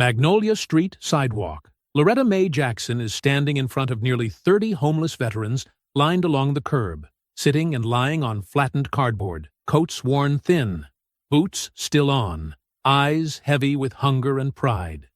Magnolia Street sidewalk. Loretta Mae Jackson is standing in front of nearly 30 homeless veterans lined along the curb, sitting and lying on flattened cardboard, coats worn thin, boots still on, eyes heavy with hunger and pride.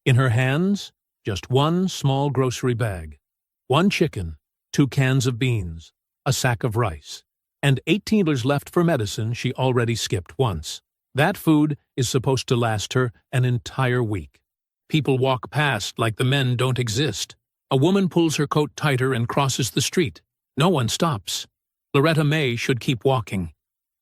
In her hands, just one small grocery bag, one chicken, 2 cans of beans, a sack of rice, and $18 left for medicine she already skipped once. That food is supposed to last her an entire week. People walk past like the men don't exist. A woman pulls her coat tighter and crosses the street. No one stops. Loretta Mae should keep walking.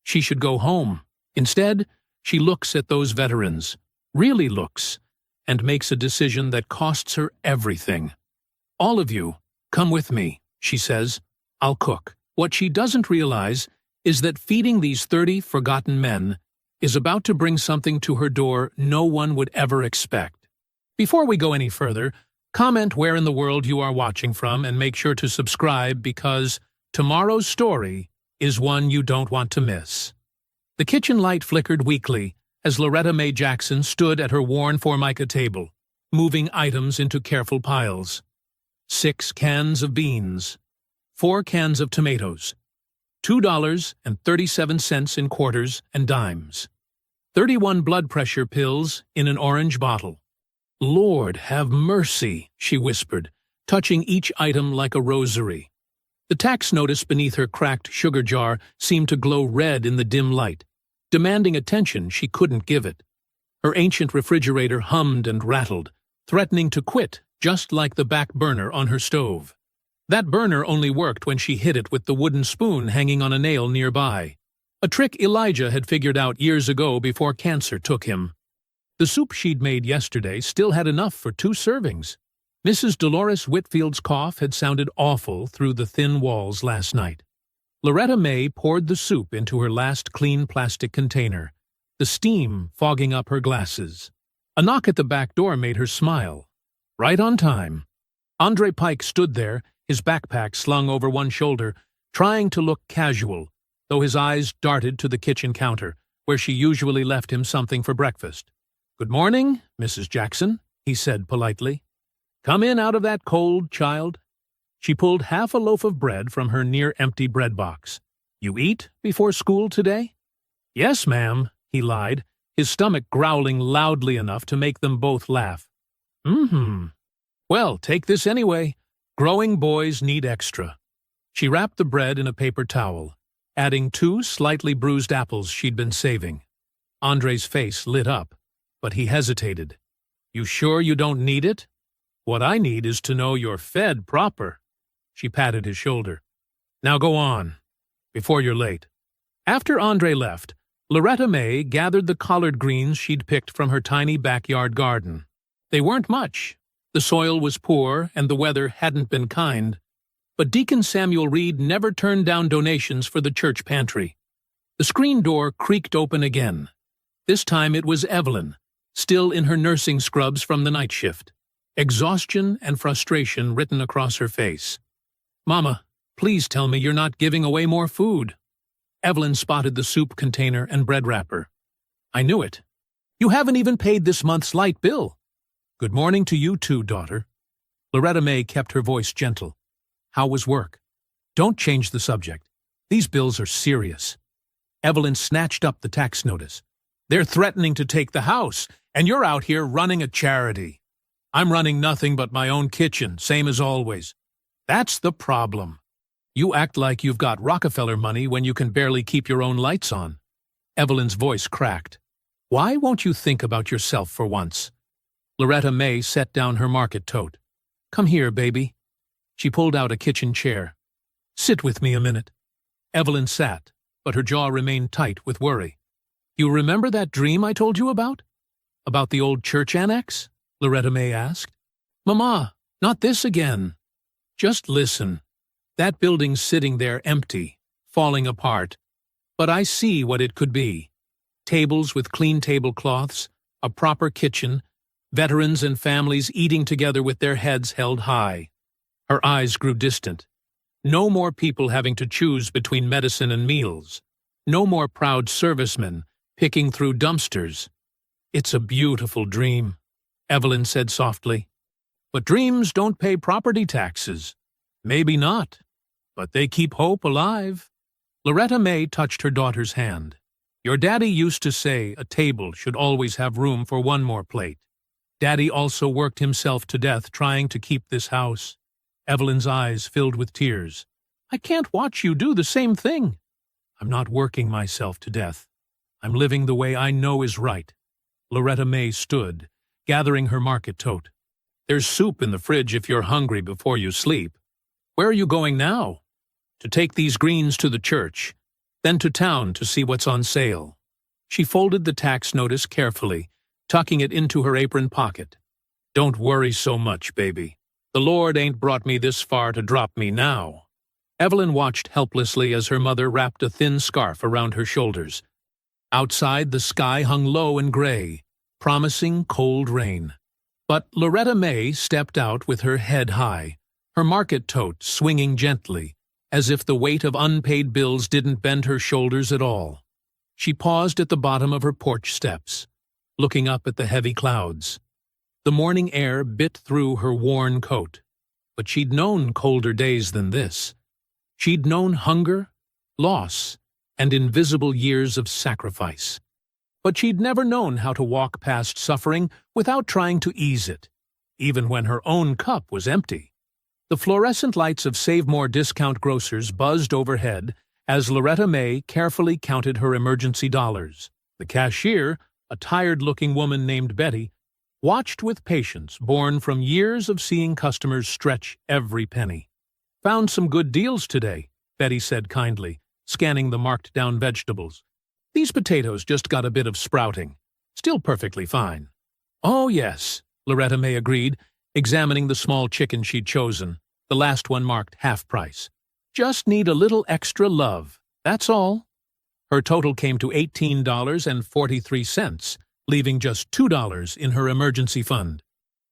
She should go home. Instead, she looks at those veterans, really looks, and makes a decision that costs her everything. "All of you, come with me," she says. "I'll cook." What she doesn't realize is that feeding these 30 forgotten men is about to bring something to her door no one would ever expect. Before we go any further, comment where in the world you are watching from and make sure to subscribe because tomorrow's story is one you don't want to miss. The kitchen light flickered weakly as Loretta Mae Jackson stood at her worn Formica table, moving items into careful piles. 6 cans of beans, 4 cans of tomatoes, $2.37 in quarters and dimes, 31 blood pressure pills in an orange bottle. "Lord, have mercy," she whispered, touching each item like a rosary. The tax notice beneath her cracked sugar jar seemed to glow red in the dim light, demanding attention she couldn't give it. Her ancient refrigerator hummed and rattled, threatening to quit just like the back burner on her stove. That burner only worked when she hit it with the wooden spoon hanging on a nail nearby, a trick Elijah had figured out years ago before cancer took him. The soup she'd made yesterday still had enough for 2 servings. Mrs. Dolores Whitfield's cough had sounded awful through the thin walls last night. Loretta Mae poured the soup into her last clean plastic container, the steam fogging up her glasses. A knock at the back door made her smile. Right on time. Andre Pike stood there, his backpack slung over one shoulder, trying to look casual, though his eyes darted to the kitchen counter, where she usually left him something for breakfast. "Good morning, Mrs. Jackson," he said politely. "Come in out of that cold, child." She pulled half a loaf of bread from her near-empty bread box. "You eat before school today?" "Yes, ma'am," he lied, his stomach growling loudly enough to make them both laugh. "Mm-hmm. Well, take this anyway. Growing boys need extra." She wrapped the bread in a paper towel, adding 2 slightly bruised apples she'd been saving. Andre's face lit up, but he hesitated. "You sure you don't need it? What I need is to know you're fed proper." She patted his shoulder. "Now go on, before you're late." After Andre left, Loretta Mae gathered the collard greens she'd picked from her tiny backyard garden. They weren't much. The soil was poor and the weather hadn't been kind. But Deacon Samuel Reed never turned down donations for the church pantry. The screen door creaked open again. This time it was Evelyn, still in her nursing scrubs from the night shift, exhaustion and frustration written across her face. "Mama, please tell me you're not giving away more food." Evelyn spotted the soup container and bread wrapper. "I knew it. You haven't even paid this month's light bill." "Good morning to you too, daughter." Loretta Mae kept her voice gentle. "How was work? Don't change the subject. These bills are serious." Evelyn snatched up the tax notice. "They're threatening to take the house, and you're out here running a charity." "I'm running nothing but my own kitchen, same as always." "That's the problem. You act like you've got Rockefeller money when you can barely keep your own lights on." Evelyn's voice cracked. "Why won't you think about yourself for once?" Loretta Mae set down her market tote. "Come here, baby." She pulled out a kitchen chair. "Sit with me a minute." Evelyn sat, but her jaw remained tight with worry. "You remember that dream I told you about? About the old church annex?" Loretta Mae asked. "Mama, not this again." "Just listen. That building's sitting there empty, falling apart. But I see what it could be. Tables with clean tablecloths, a proper kitchen, veterans and families eating together with their heads held high." Her eyes grew distant. No more people having to choose between medicine and meals. No more proud servicemen picking through dumpsters. It's a beautiful dream. Evelyn said softly. But dreams don't pay property taxes. Maybe not, but they keep hope alive. Loretta May touched her daughter's hand. Your daddy used to say a table should always have room for one more plate. Daddy also worked himself to death trying to keep this house. Evelyn's eyes filled with tears. I can't watch you do the same thing. I'm not working myself to death. I'm living the way I know is right. Loretta May stood, gathering her market tote. There's soup in the fridge if you're hungry before you sleep. Where are you going now? To take these greens to the church, then to town to see what's on sale. She folded the tax notice carefully, tucking it into her apron pocket. Don't worry so much, baby. The Lord ain't brought me this far to drop me now. Evelyn watched helplessly as her mother wrapped a thin scarf around her shoulders. Outside, the sky hung low and gray, promising cold rain. But Loretta May stepped out with her head high, her market tote swinging gently, as if the weight of unpaid bills didn't bend her shoulders at all. She paused at the bottom of her porch steps, looking up at the heavy clouds. The morning air bit through her worn coat, but she'd known colder days than this. She'd known hunger, loss, and invisible years of sacrifice. But she'd never known how to walk past suffering without trying to ease it, even when her own cup was empty. The fluorescent lights of Save More discount grocers buzzed overhead as Loretta May carefully counted her emergency dollars. The cashier, a tired-looking woman named Betty, watched with patience born from years of seeing customers stretch every penny. Found some good deals today, Betty said kindly, scanning the marked-down vegetables. These potatoes just got a bit of sprouting. Still perfectly fine. Oh, yes, Loretta May agreed, examining the small chicken she'd chosen, the last one marked half price. Just need a little extra love, that's all. Her total came to $18.43, leaving just $2 in her emergency fund.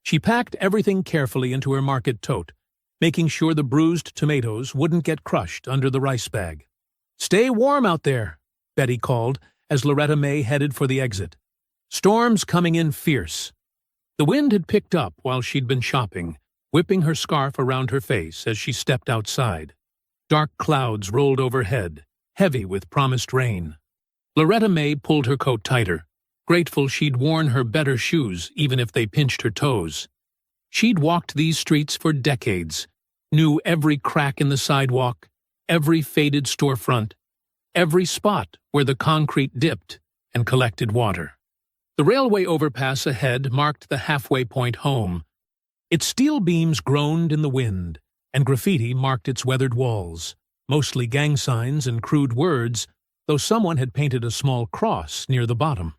She packed everything carefully into her market tote, making sure the bruised tomatoes wouldn't get crushed under the rice bag. Stay warm out there, Betty called as Loretta May headed for the exit. Storms coming in fierce. The wind had picked up while she'd been shopping, whipping her scarf around her face as she stepped outside. Dark clouds rolled overhead, heavy with promised rain. Loretta May pulled her coat tighter, grateful she'd worn her better shoes even if they pinched her toes. She'd walked these streets for decades, knew every crack in the sidewalk, every faded storefront, every spot where the concrete dipped and collected water. The railway overpass ahead marked the halfway point home. Its steel beams groaned in the wind, and graffiti marked its weathered walls, mostly gang signs and crude words, though someone had painted a small cross near the bottom.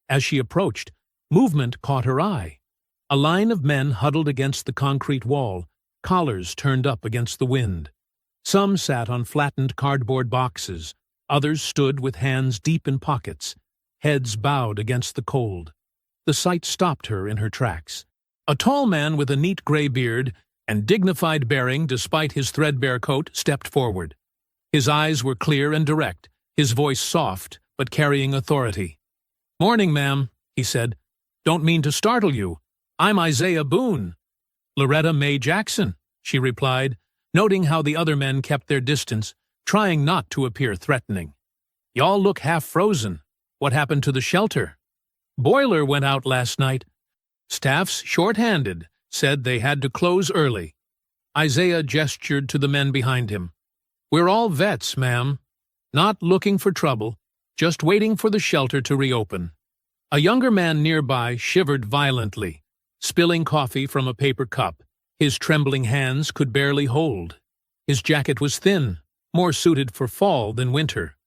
As she approached, movement caught her eye. A line of men huddled against the concrete wall, collars turned up against the wind. Some sat on flattened cardboard boxes, others stood with hands deep in pockets, heads bowed against the cold. The sight stopped her in her tracks. A tall man with a neat gray beard and dignified bearing despite his threadbare coat stepped forward. His eyes were clear and direct, his voice soft but carrying authority. "Morning, ma'am," he said. "Don't mean to startle you. I'm Isaiah Boone." "Loretta May Jackson," she replied, noting how the other men kept their distance, trying not to appear threatening. "Y'all look half frozen. What happened to the shelter?" "Boiler went out last night. Staff's short-handed, said they had to close early." Isaiah gestured to the men behind him. "We're all vets, ma'am. Not looking for trouble, just waiting for the shelter to reopen." A younger man nearby shivered violently, spilling coffee from a paper cup his trembling hands could barely hold. His jacket was thin, more suited for fall than winter.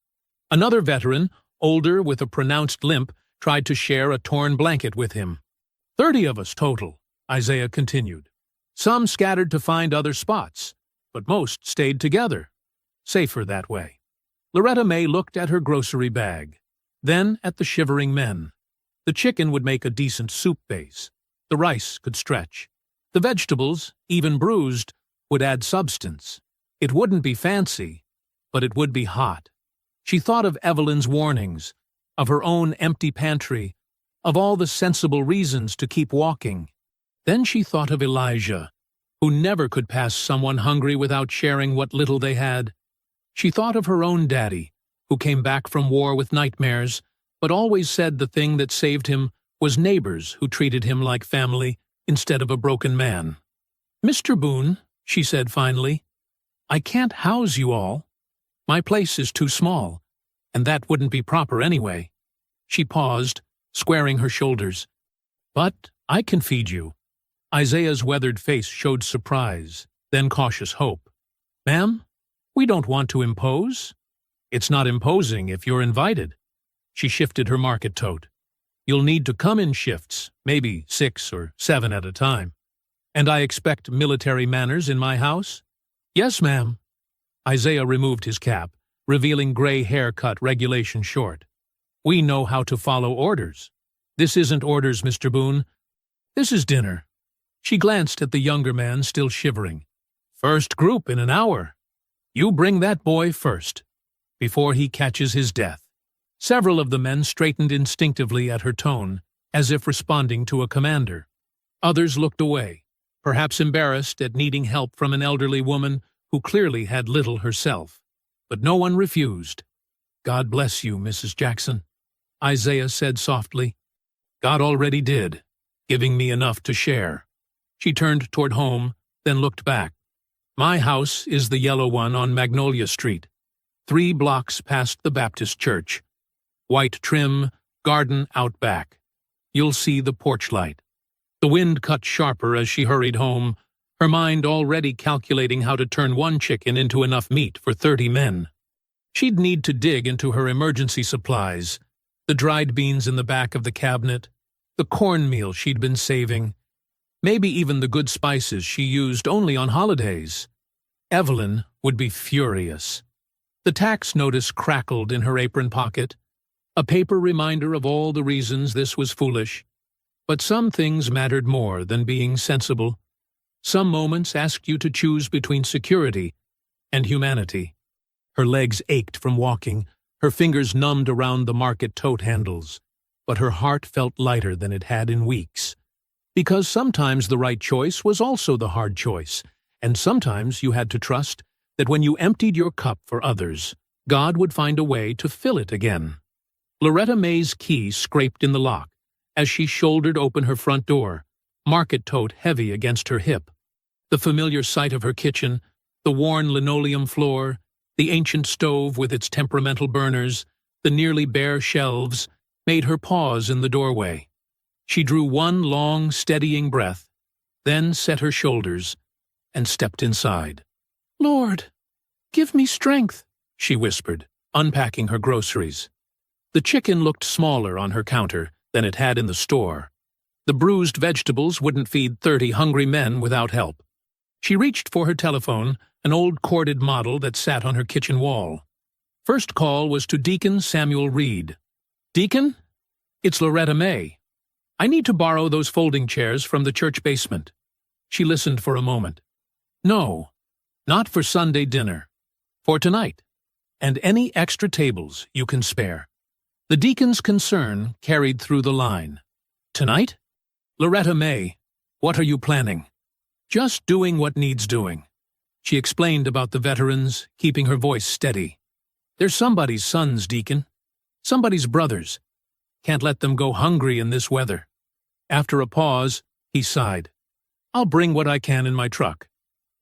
Another veteran, older with a pronounced limp, tried to share a torn blanket with him. 30 of us total, Isaiah continued. Some scattered to find other spots, but most stayed together. Safer that way. Loretta May looked at her grocery bag, then at the shivering men. The chicken would make a decent soup base. The rice could stretch. The vegetables, even bruised, would add substance. It wouldn't be fancy, but it would be hot. She thought of Evelyn's warnings, of her own empty pantry, of all the sensible reasons to keep walking. Then she thought of Elijah, who never could pass someone hungry without sharing what little they had. She thought of her own daddy, who came back from war with nightmares, but always said the thing that saved him was neighbors who treated him like family instead of a broken man. "Mr. Boone," she said finally, "I can't house you all. My place is too small, and that wouldn't be proper anyway." She paused, squaring her shoulders. "But I can feed you." Isaiah's weathered face showed surprise, then cautious hope. "Ma'am, we don't want to impose." "It's not imposing if you're invited." She shifted her market tote. "You'll need to come in shifts, maybe 6 or 7 at a time. And I expect military manners in my house?" "Yes, ma'am." Isaiah removed his cap, revealing gray hair cut regulation short. "We know how to follow orders." "This isn't orders, Mr. Boone. This is dinner." She glanced at the younger man, still shivering. "First group in an hour. You bring that boy first, before he catches his death." Several of the men straightened instinctively at her tone, as if responding to a commander. Others looked away, perhaps embarrassed at needing help from an elderly woman who clearly had little herself. But no one refused. "God bless you, Mrs. Jackson," Isaiah said softly. "God already did, giving me enough to share." She turned toward home, then looked back. "My house is the yellow one on Magnolia Street, 3 blocks past the Baptist church. White trim, garden out back. You'll see the porch light." The wind cut sharper as she hurried home, her mind already calculating how to turn one chicken into enough meat for 30 men. She'd need to dig into her emergency supplies, the dried beans in the back of the cabinet, the cornmeal she'd been saving, maybe even the good spices she used only on holidays. Evelyn would be furious. The tax notice crackled in her apron pocket, a paper reminder of all the reasons this was foolish. But some things mattered more than being sensible. Some moments asked you to choose between security and humanity. Her legs ached from walking, her fingers numbed around the market tote handles, but her heart felt lighter than it had in weeks. Because sometimes the right choice was also the hard choice, and sometimes you had to trust that when you emptied your cup for others, God would find a way to fill it again. Loretta May's key scraped in the lock as she shouldered open her front door, market tote heavy against her hip. The familiar sight of her kitchen, the worn linoleum floor, the ancient stove with its temperamental burners, the nearly bare shelves, made her pause in the doorway. She drew one long, steadying breath, then set her shoulders and stepped inside. "Lord, give me strength," she whispered, unpacking her groceries. The chicken looked smaller on her counter than it had in the store. The bruised vegetables wouldn't feed 30 hungry men without help. She reached for her telephone, an old corded model that sat on her kitchen wall. First call was to Deacon Samuel Reed. "Deacon? It's Loretta May. I need to borrow those folding chairs from the church basement." She listened for a moment. "No, not for Sunday dinner. For tonight. And any extra tables you can spare." The deacon's concern carried through the line. "Tonight? Loretta May, what are you planning?" "Just doing what needs doing." She explained about the veterans, keeping her voice steady. "They're somebody's sons, Deacon. Somebody's brothers. Can't let them go hungry in this weather." After a pause, he sighed. "I'll bring what I can in my truck.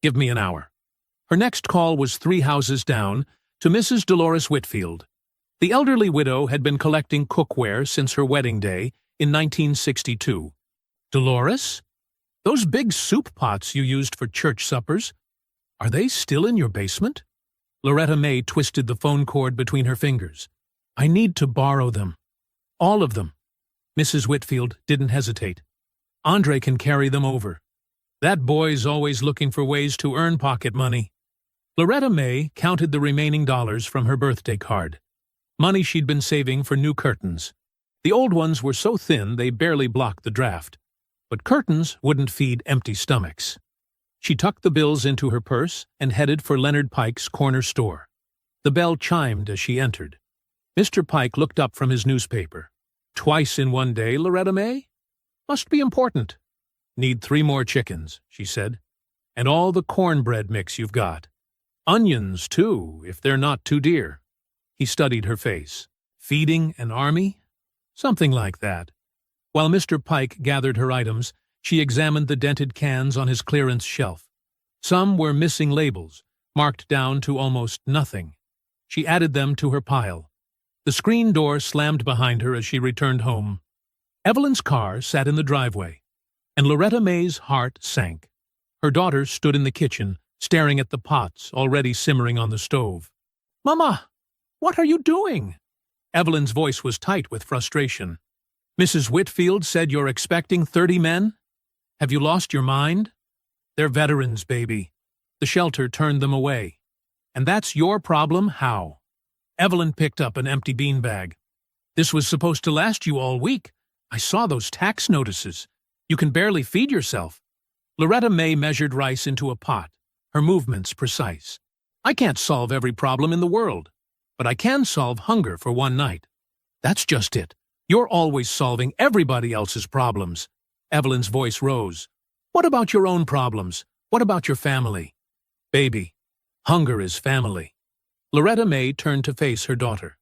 Give me an hour." Her next call was 3 houses down, to Mrs. Dolores Whitfield. The elderly widow had been collecting cookware since her wedding day in 1962. "Dolores? Those big soup pots you used for church suppers, are they still in your basement?" Loretta May twisted the phone cord between her fingers. "I need to borrow them. All of them." Mrs. Whitfield didn't hesitate. "Andre can carry them over. That boy's always looking for ways to earn pocket money." Loretta May counted the remaining dollars from her birthday card. Money she'd been saving for new curtains. The old ones were so thin they barely blocked the draft. But curtains wouldn't feed empty stomachs. She tucked the bills into her purse and headed for Leonard Pike's corner store. The bell chimed as she entered. Mr. Pike looked up from his newspaper. Twice in one day, Loretta May? Must be important. Need 3 more chickens, she said. And all the cornbread mix you've got. Onions, too, if they're not too dear. He studied her face. Feeding an army? Something like that. While Mr. Pike gathered her items, she examined the dented cans on his clearance shelf. Some were missing labels, marked down to almost nothing. She added them to her pile. The screen door slammed behind her as she returned home. Evelyn's car sat in the driveway, and Loretta May's heart sank. Her daughter stood in the kitchen, staring at the pots already simmering on the stove. "Mama, what are you doing?" Evelyn's voice was tight with frustration. "Mrs. Whitfield said you're expecting 30 men? Have you lost your mind? They're veterans, baby. The shelter turned them away. And that's your problem, how?" Evelyn picked up an empty beanbag. "This was supposed to last you all week. I saw those tax notices. You can barely feed yourself." Loretta May measured rice into a pot, her movements precise. "I can't solve every problem in the world, but I can solve hunger for one night." "That's just it. You're always solving everybody else's problems." Evelyn's voice rose. "What about your own problems? What about your family?" "Baby, hunger is family." Loretta May turned to face her daughter.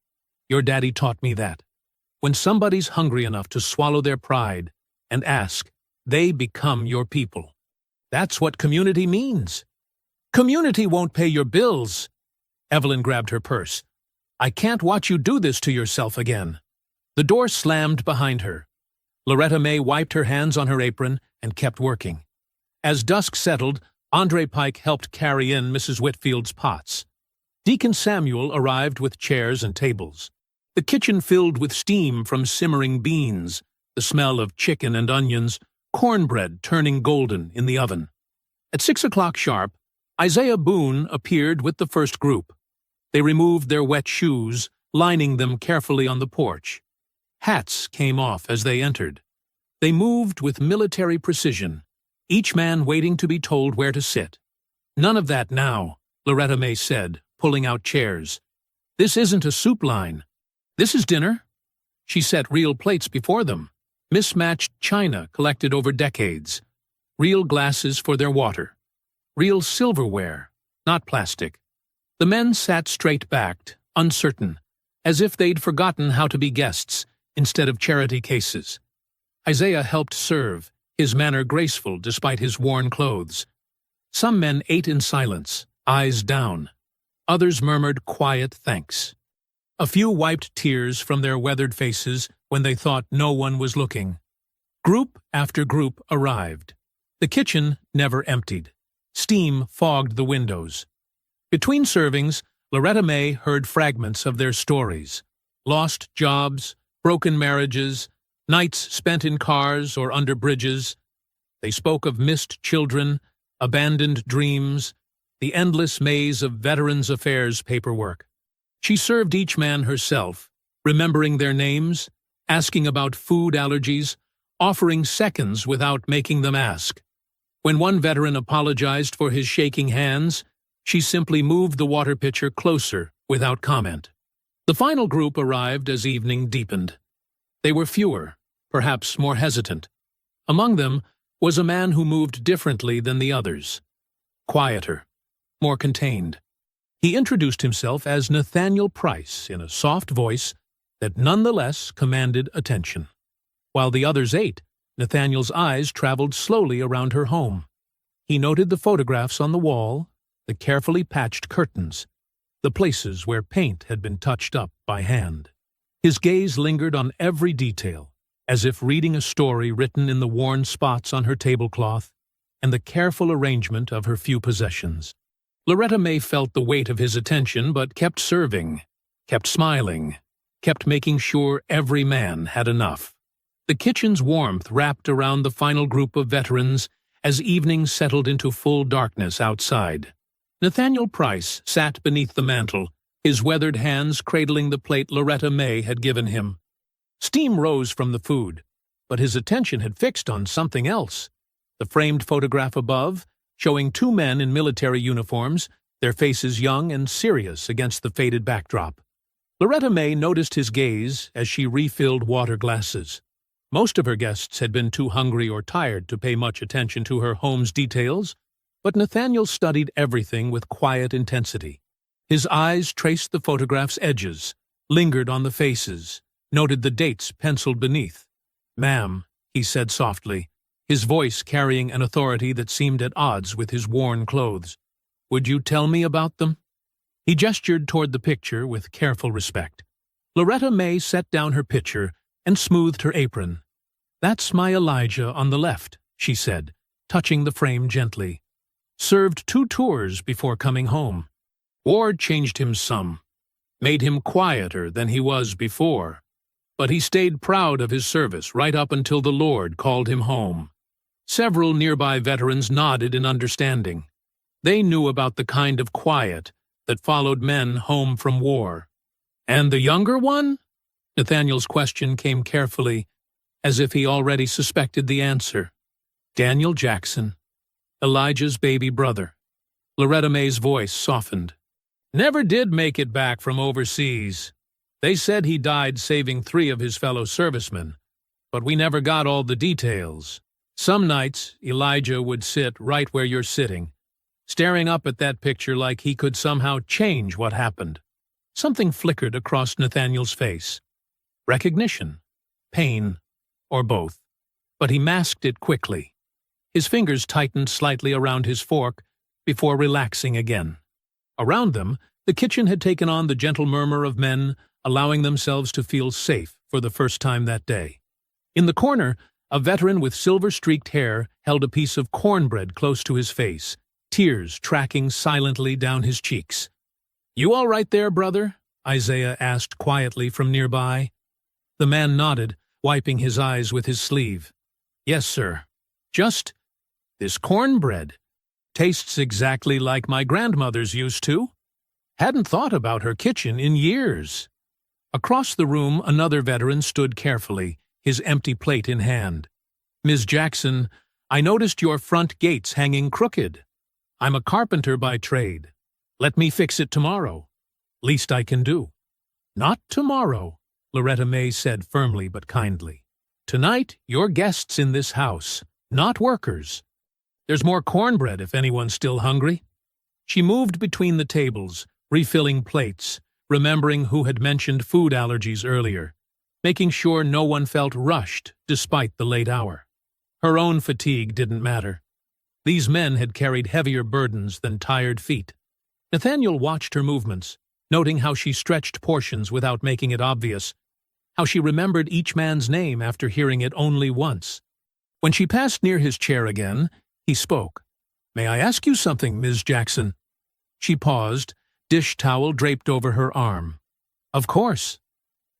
"Your daddy taught me that. When somebody's hungry enough to swallow their pride and ask, they become your people. That's what community means." "Community won't pay your bills." Evelyn grabbed her purse. "I can't watch you do this to yourself again." The door slammed behind her. Loretta May wiped her hands on her apron and kept working. As dusk settled, Andre Pike helped carry in Mrs. Whitfield's pots. Deacon Samuel arrived with chairs and tables. The kitchen filled with steam from simmering beans, the smell of chicken and onions, cornbread turning golden in the oven. At 6 o'clock sharp, Isaiah Boone appeared with the first group. They removed their wet shoes, lining them carefully on the porch. Hats came off as they entered. They moved with military precision, each man waiting to be told where to sit. "None of that now," Loretta May said, pulling out chairs. "This isn't a soup line. This is dinner." She set real plates before them, mismatched china collected over decades, real glasses for their water, real silverware, not plastic. The men sat straight-backed, uncertain, as if they'd forgotten how to be guests instead of charity cases. Isaiah helped serve, his manner graceful despite his worn clothes. Some men ate in silence, eyes down. Others murmured quiet thanks. A few wiped tears from their weathered faces when they thought no one was looking. Group after group arrived. The kitchen never emptied. Steam fogged the windows. Between servings, Loretta May heard fragments of their stories. Lost jobs, broken marriages, nights spent in cars or under bridges. They spoke of missed children, abandoned dreams, the endless maze of Veterans Affairs paperwork. She served each man herself, remembering their names, asking about food allergies, offering seconds without making them ask. When one veteran apologized for his shaking hands, she simply moved the water pitcher closer without comment. The final group arrived as evening deepened. They were fewer, perhaps more hesitant. Among them was a man who moved differently than the others. Quieter, more contained. He introduced himself as Nathaniel Price in a soft voice that nonetheless commanded attention. While the others ate, Nathaniel's eyes traveled slowly around her home. He noted the photographs on the wall, the carefully patched curtains, the places where paint had been touched up by hand. His gaze lingered on every detail, as if reading a story written in the worn spots on her tablecloth and the careful arrangement of her few possessions. Loretta May felt the weight of his attention but kept serving, kept smiling, kept making sure every man had enough. The kitchen's warmth wrapped around the final group of veterans as evening settled into full darkness outside. Nathaniel Price sat beneath the mantel, his weathered hands cradling the plate Loretta May had given him. Steam rose from the food, but his attention had fixed on something else. The framed photograph above, showing 2 men in military uniforms, their faces young and serious against the faded backdrop. Loretta May noticed his gaze as she refilled water glasses. Most of her guests had been too hungry or tired to pay much attention to her home's details, but Nathaniel studied everything with quiet intensity. His eyes traced the photograph's edges, lingered on the faces, noted the dates penciled beneath. "Ma'am," he said softly, his voice carrying an authority that seemed at odds with his worn clothes. "Would you tell me about them?" He gestured toward the picture with careful respect. Loretta May set down her pitcher and smoothed her apron. "That's my Elijah on the left," she said, touching the frame gently. "Served 2 tours before coming home. War changed him some, made him quieter than he was before. But he stayed proud of his service right up until the Lord called him home." Several nearby veterans nodded in understanding. They knew about the kind of quiet that followed men home from war. "And the younger one?" Nathaniel's question came carefully, as if he already suspected the answer. "Daniel Jackson, Elijah's baby brother." Loretta May's voice softened. "Never did make it back from overseas. They said he died saving 3 of his fellow servicemen, but we never got all the details. Some nights, Elijah would sit right where you're sitting, staring up at that picture like he could somehow change what happened." Something flickered across Nathaniel's face. Recognition, pain, or both. But he masked it quickly. His fingers tightened slightly around his fork before relaxing again. Around them, the kitchen had taken on the gentle murmur of men allowing themselves to feel safe for the first time that day. In the corner, a veteran with silver-streaked hair held a piece of cornbread close to his face, tears tracking silently down his cheeks. "You all right there, brother?" Isaiah asked quietly from nearby. The man nodded, wiping his eyes with his sleeve. "Yes, sir. Just this cornbread. Tastes exactly like my grandmother's used to. Hadn't thought about her kitchen in years." Across the room, another veteran stood carefully, his empty plate in hand. "Ms. Jackson, I noticed your front gate's hanging crooked. I'm a carpenter by trade. Let me fix it tomorrow. Least I can do." "Not tomorrow," Loretta May said firmly but kindly. "Tonight, you're guests in this house, not workers. There's more cornbread if anyone's still hungry." She moved between the tables, refilling plates, remembering who had mentioned food allergies earlier, making sure no one felt rushed despite the late hour. Her own fatigue didn't matter. These men had carried heavier burdens than tired feet. Nathaniel watched her movements, noting how she stretched portions without making it obvious, how she remembered each man's name after hearing it only once. When she passed near his chair again, he spoke. "May I ask you something, Ms. Jackson?" She paused, dish towel draped over her arm. "Of course.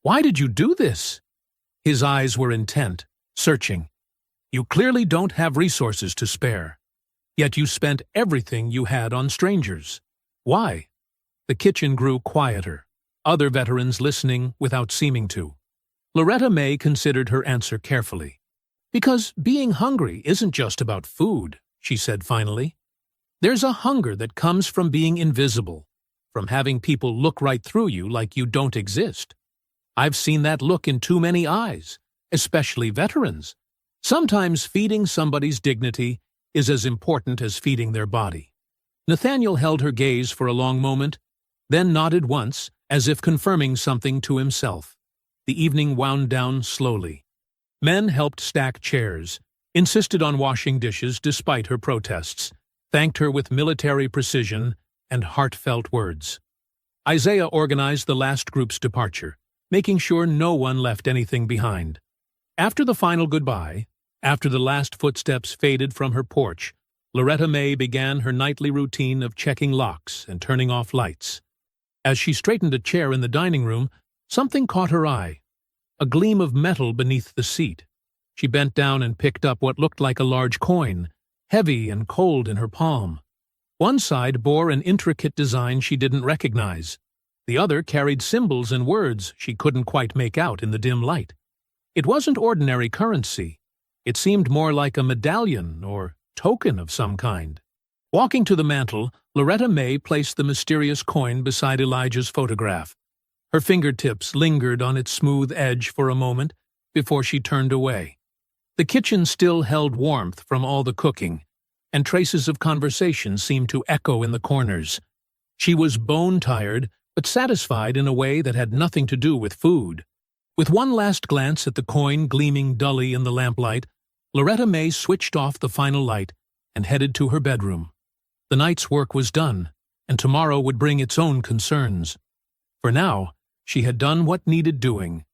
Why did you do this?" His eyes were intent, searching. "You clearly don't have resources to spare. Yet you spent everything you had on strangers. Why?" The kitchen grew quieter, other veterans listening without seeming to. Loretta May considered her answer carefully. "Because being hungry isn't just about food," she said finally. "There's a hunger that comes from being invisible, from having people look right through you like you don't exist. I've seen that look in too many eyes, especially veterans. Sometimes feeding somebody's dignity is as important as feeding their body." Nathaniel held her gaze for a long moment, then nodded once, as if confirming something to himself. The evening wound down slowly. Men helped stack chairs, insisted on washing dishes despite her protests, thanked her with military precision and heartfelt words. Isaiah organized the last group's departure, making sure no one left anything behind. After the final goodbye, after the last footsteps faded from her porch, Loretta May began her nightly routine of checking locks and turning off lights. As she straightened a chair in the dining room, something caught her eye. A gleam of metal beneath the seat. She bent down and picked up what looked like a large coin, heavy and cold in her palm. One side bore an intricate design she didn't recognize. The other carried symbols and words she couldn't quite make out in the dim light. It wasn't ordinary currency. It seemed more like a medallion or token of some kind. Walking to the mantel, Loretta May placed the mysterious coin beside Elijah's photograph. Her fingertips lingered on its smooth edge for a moment before she turned away. The kitchen still held warmth from all the cooking, and traces of conversation seemed to echo in the corners. She was bone-tired, but satisfied in a way that had nothing to do with food. With one last glance at the coin gleaming dully in the lamplight, Loretta May switched off the final light and headed to her bedroom. The night's work was done, and tomorrow would bring its own concerns. For now, she had done what needed doing,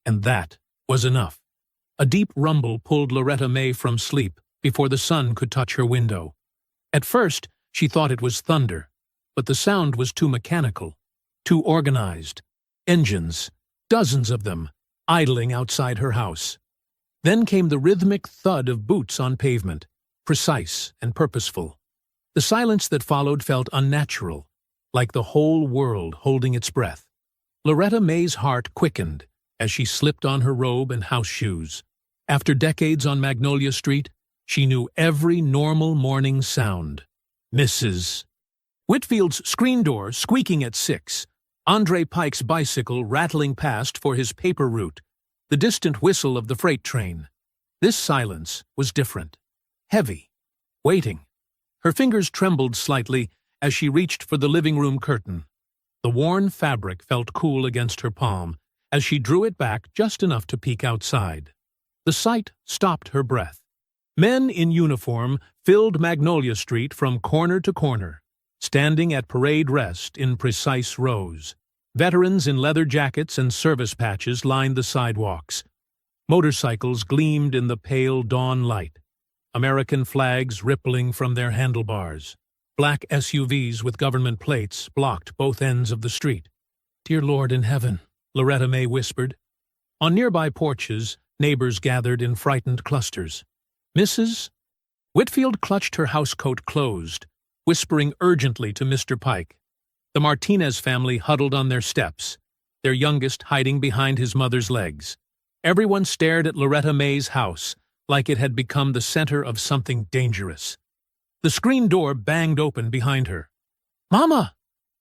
and that was enough. A deep rumble pulled Loretta May from sleep before the sun could touch her window. At first, she thought it was thunder, but the sound was too mechanical, too organized. Engines, dozens of them, idling outside her house. Then came the rhythmic thud of boots on pavement, precise and purposeful. The silence that followed felt unnatural, like the whole world holding its breath. Loretta May's heart quickened as she slipped on her robe and house shoes. After decades on Magnolia Street, she knew every normal morning sound. Mrs. Whitfield's screen door squeaking at 6, Andre Pike's bicycle rattling past for his paper route, the distant whistle of the freight train. This silence was different, heavy, waiting. Her fingers trembled slightly as she reached for the living room curtain. The worn fabric felt cool against her palm as she drew it back just enough to peek outside. The sight stopped her breath. Men in uniform filled Magnolia Street from corner to corner, standing at parade rest in precise rows. Veterans in leather jackets and service patches lined the sidewalks. Motorcycles gleamed in the pale dawn light, American flags rippling from their handlebars. Black SUVs with government plates blocked both ends of the street. "Dear Lord in heaven," Loretta May whispered. On nearby porches, neighbors gathered in frightened clusters. "Mrs.?" Whitfield clutched her housecoat closed, whispering urgently to Mr. Pike. The Martinez family huddled on their steps, their youngest hiding behind his mother's legs. Everyone stared at Loretta May's house like it had become the center of something dangerous. The screen door banged open behind her. "Mama!"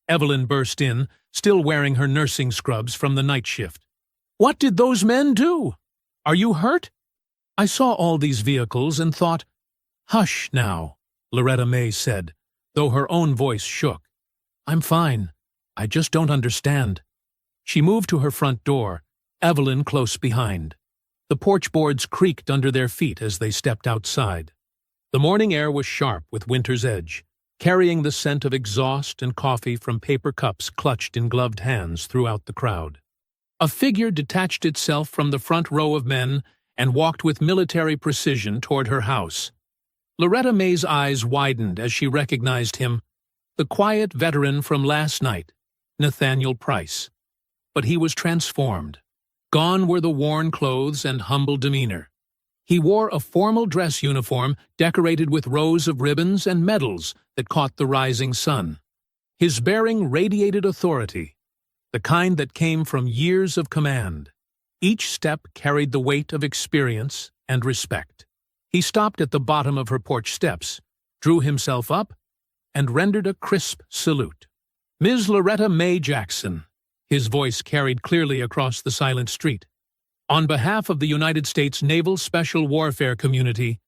Evelyn burst in, still wearing her nursing scrubs from the night shift. "What did those men do? Are you hurt?" "I saw all these vehicles and thought—" "Hush now," Loretta May said, though her own voice shook. "I'm fine. I just don't understand." She moved to her front door, Evelyn close behind. The porch boards creaked under their feet as they stepped outside. The morning air was sharp with winter's edge, carrying the scent of exhaust and coffee from paper cups clutched in gloved hands throughout the crowd. A figure detached itself from the front row of men and walked with military precision toward her house. Loretta May's eyes widened as she recognized him, the quiet veteran from last night, Nathaniel Price. But he was transformed. Gone were the worn clothes and humble demeanor. He wore a formal dress uniform decorated with rows of ribbons and medals that caught the rising sun. His bearing radiated authority, the kind that came from years of command. Each step carried the weight of experience and respect. He stopped at the bottom of her porch steps, drew himself up, and rendered a crisp salute. "Ms. Loretta May Jackson," his voice carried clearly across the silent street. "On behalf of the United States Naval Special Warfare Community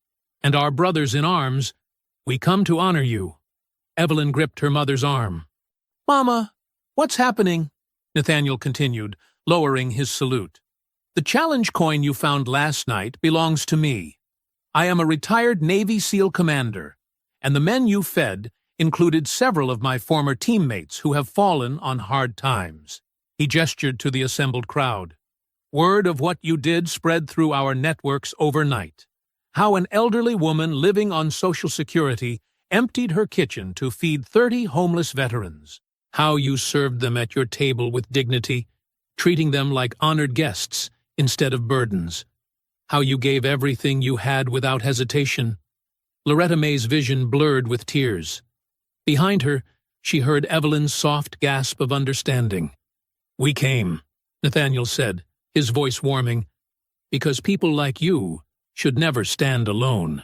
and our brothers in arms, we come to honor you." Evelyn gripped her mother's arm. "Mama, what's happening?" Nathaniel continued, lowering his salute. "The challenge coin you found last night belongs to me. I am a retired Navy SEAL commander, and the men you fed included several of my former teammates who have fallen on hard times." He gestured to the assembled crowd. "Word of what you did spread through our networks overnight. How an elderly woman living on Social Security emptied her kitchen to feed 30 homeless veterans. How you served them at your table with dignity, treating them like honored guests instead of burdens. How you gave everything you had without hesitation." Loretta May's vision blurred with tears. Behind her, she heard Evelyn's soft gasp of understanding. "We came," Nathaniel said, his voice warming, "because people like you should never stand alone.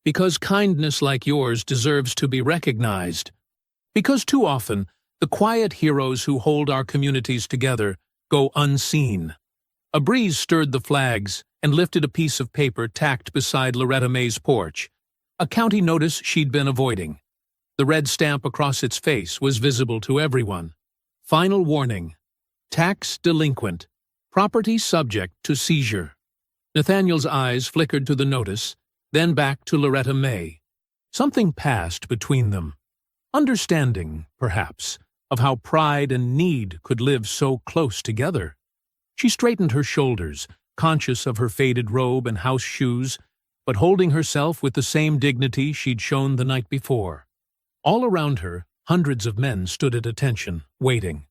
Because kindness like yours deserves to be recognized. Because too often, The quiet heroes who hold our communities together go unseen. A breeze stirred the flags and lifted a piece of paper tacked beside Loretta May's porch, a county notice she'd been avoiding. The red stamp across its face was visible to everyone. Final warning. Tax delinquent. Property subject to seizure. Nathaniel's eyes flickered to the notice, then back to Loretta May. Something passed between them. Understanding, perhaps, of how pride and need could live so close together. She straightened her shoulders, conscious of her faded robe and house shoes, but holding herself with the same dignity she'd shown the night before. All around her, hundreds of men stood at attention, waiting.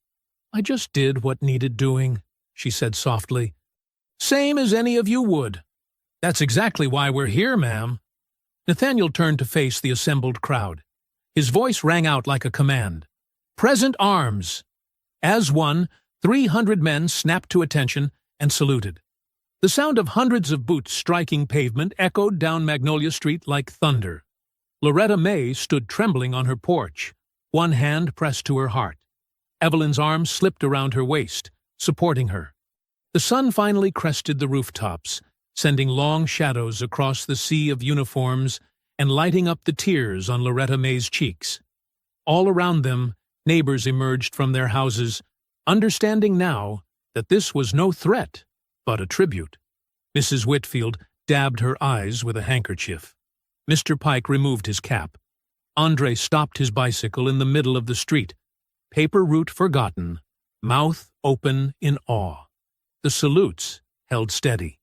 "I just did what needed doing," she said softly. "Same as any of you would." "That's exactly why we're here, ma'am." Nathaniel turned to face the assembled crowd. His voice rang out like a command. "Present arms!" As one, 300 men snapped to attention and saluted. The sound of hundreds of boots striking pavement echoed down Magnolia Street like thunder. Loretta May stood trembling on her porch, one hand pressed to her heart. Evelyn's arms slipped around her waist, supporting her. The sun finally crested the rooftops, sending long shadows across the sea of uniforms and lighting up the tears on Loretta May's cheeks. All around them, neighbors emerged from their houses, understanding now that this was no threat, but a tribute. Mrs. Whitfield dabbed her eyes with a handkerchief. Mr. Pike removed his cap. Andre stopped his bicycle in the middle of the street, paper route forgotten, mouth open in awe. The salutes held steady.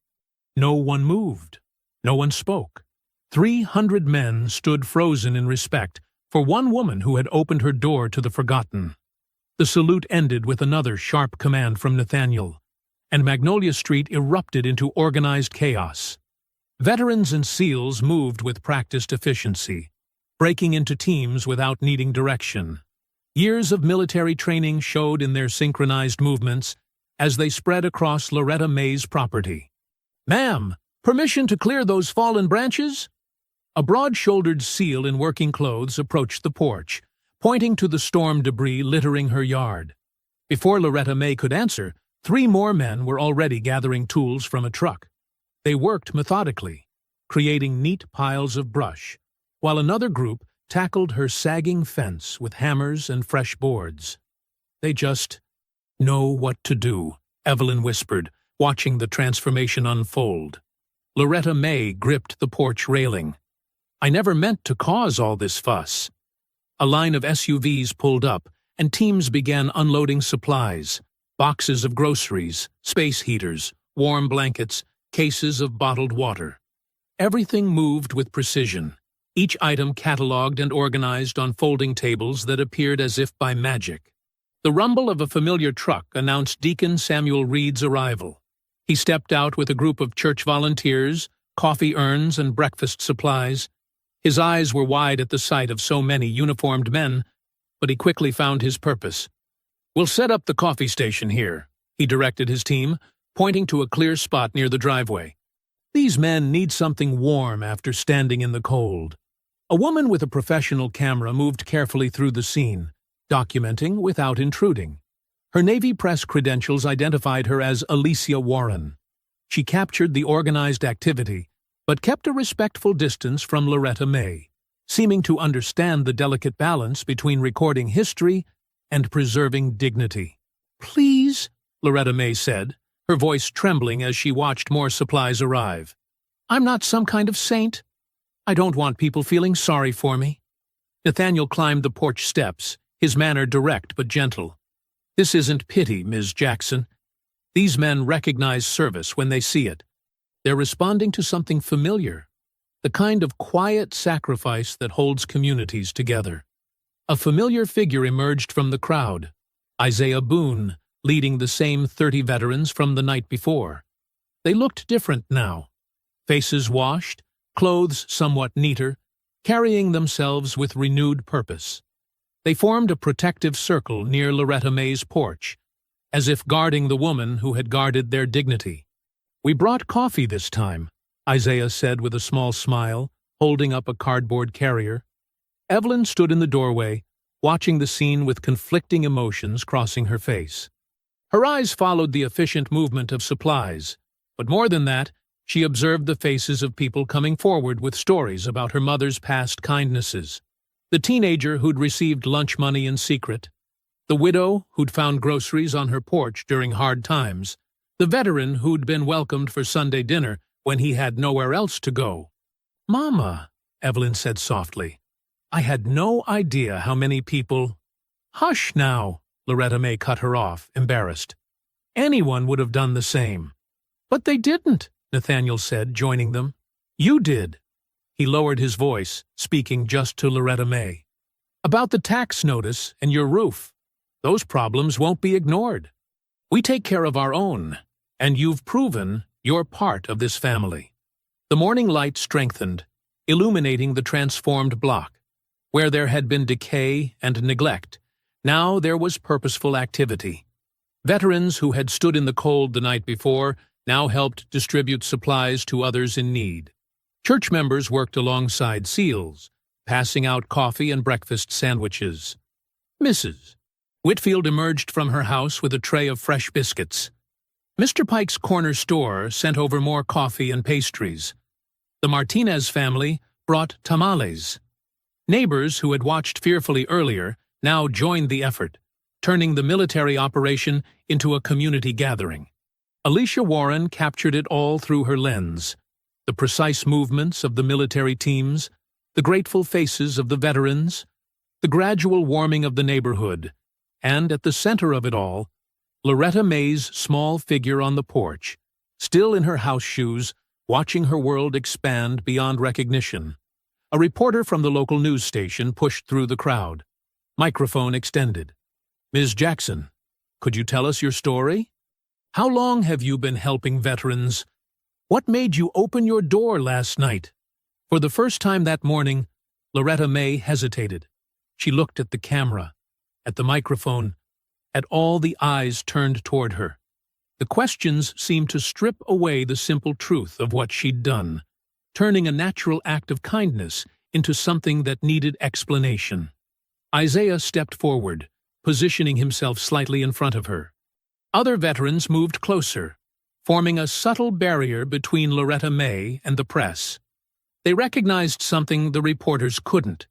No one moved. No one spoke. 300 men stood frozen in respect for one woman who had opened her door to the forgotten. The salute ended with another sharp command from Nathaniel, and Magnolia Street erupted into organized chaos. Veterans and SEALs moved with practiced efficiency, breaking into teams without needing direction. Years of military training showed in their synchronized movements as they spread across Loretta May's property. "Ma'am, permission to clear those fallen branches?" A broad-shouldered SEAL in working clothes approached the porch, pointing to the storm debris littering her yard. Before Loretta May could answer, 3 more men were already gathering tools from a truck. They worked methodically, creating neat piles of brush, while another group tackled her sagging fence with hammers and fresh boards. "They just know what to do," Evelyn whispered, watching the transformation unfold. Loretta May gripped the porch railing. "I never meant to cause all this fuss." A line of SUVs pulled up, and teams began unloading supplies, boxes of groceries, space heaters, warm blankets, cases of bottled water. Everything moved with precision, each item catalogued and organized on folding tables that appeared as if by magic. The rumble of a familiar truck announced Deacon Samuel Reed's arrival. He stepped out with a group of church volunteers, coffee urns, and breakfast supplies. His eyes were wide at the sight of so many uniformed men, but he quickly found his purpose. "We'll set up the coffee station here," he directed his team, pointing to a clear spot near the driveway. "These men need something warm after standing in the cold." A woman with a professional camera moved carefully through the scene, documenting without intruding. Her Navy press credentials identified her as Alicia Warren. She captured the organized activity, but kept a respectful distance from Loretta May, seeming to understand the delicate balance between recording history and preserving dignity. "Please," Loretta May said, her voice trembling as she watched more supplies arrive. "I'm not some kind of saint. I don't want people feeling sorry for me." Nathaniel climbed the porch steps, his manner direct but gentle. "This isn't pity, Ms. Jackson. These men recognize service when they see it. They're responding to something familiar, the kind of quiet sacrifice that holds communities together." A familiar figure emerged from the crowd, Isaiah Boone, leading the same 30 veterans from the night before. They looked different now, faces washed, clothes somewhat neater, carrying themselves with renewed purpose. They formed a protective circle near Loretta May's porch, as if guarding the woman who had guarded their dignity. "We brought coffee this time," Isaiah said with a small smile, holding up a cardboard carrier. Evelyn stood in the doorway, watching the scene with conflicting emotions crossing her face. Her eyes followed the efficient movement of supplies, but more than that, she observed the faces of people coming forward with stories about her mother's past kindnesses. The teenager who'd received lunch money in secret, the widow who'd found groceries on her porch during hard times, the veteran who'd been welcomed for Sunday dinner when he had nowhere else to go. "Mama," Evelyn said softly, "I had no idea how many people—" "Hush now," Loretta May cut her off, embarrassed. "Anyone would have done the same." "But they didn't," Nathaniel said, joining them. "You did." He lowered his voice, speaking just to Loretta May. "About the tax notice and your roof. Those problems won't be ignored. We take care of our own, and you've proven you're part of this family." The morning light strengthened, illuminating the transformed block. Where there had been decay and neglect, now there was purposeful activity. Veterans who had stood in the cold the night before now helped distribute supplies to others in need. Church members worked alongside SEALs, passing out coffee and breakfast sandwiches. Mrs. Whitfield emerged from her house with a tray of fresh biscuits. Mr. Pike's corner store sent over more coffee and pastries. The Martinez family brought tamales. Neighbors who had watched fearfully earlier now joined the effort, turning the military operation into a community gathering. Alicia Warren captured it all through her lens. The precise movements of the military teams, the grateful faces of the veterans, the gradual warming of the neighborhood, and at the center of it all, Loretta May's small figure on the porch, still in her house shoes, watching her world expand beyond recognition. A reporter from the local news station pushed through the crowd. Microphone extended. "Ms. Jackson, could you tell us your story? How long have you been helping veterans? What made you open your door last night?" For the first time that morning, Loretta May hesitated. She looked at the camera, at the microphone, at all the eyes turned toward her. The questions seemed to strip away the simple truth of what she'd done, turning a natural act of kindness into something that needed explanation. Isaiah stepped forward, positioning himself slightly in front of her. Other veterans moved closer, forming a subtle barrier between Loretta May and the press. They recognized something the reporters couldn't,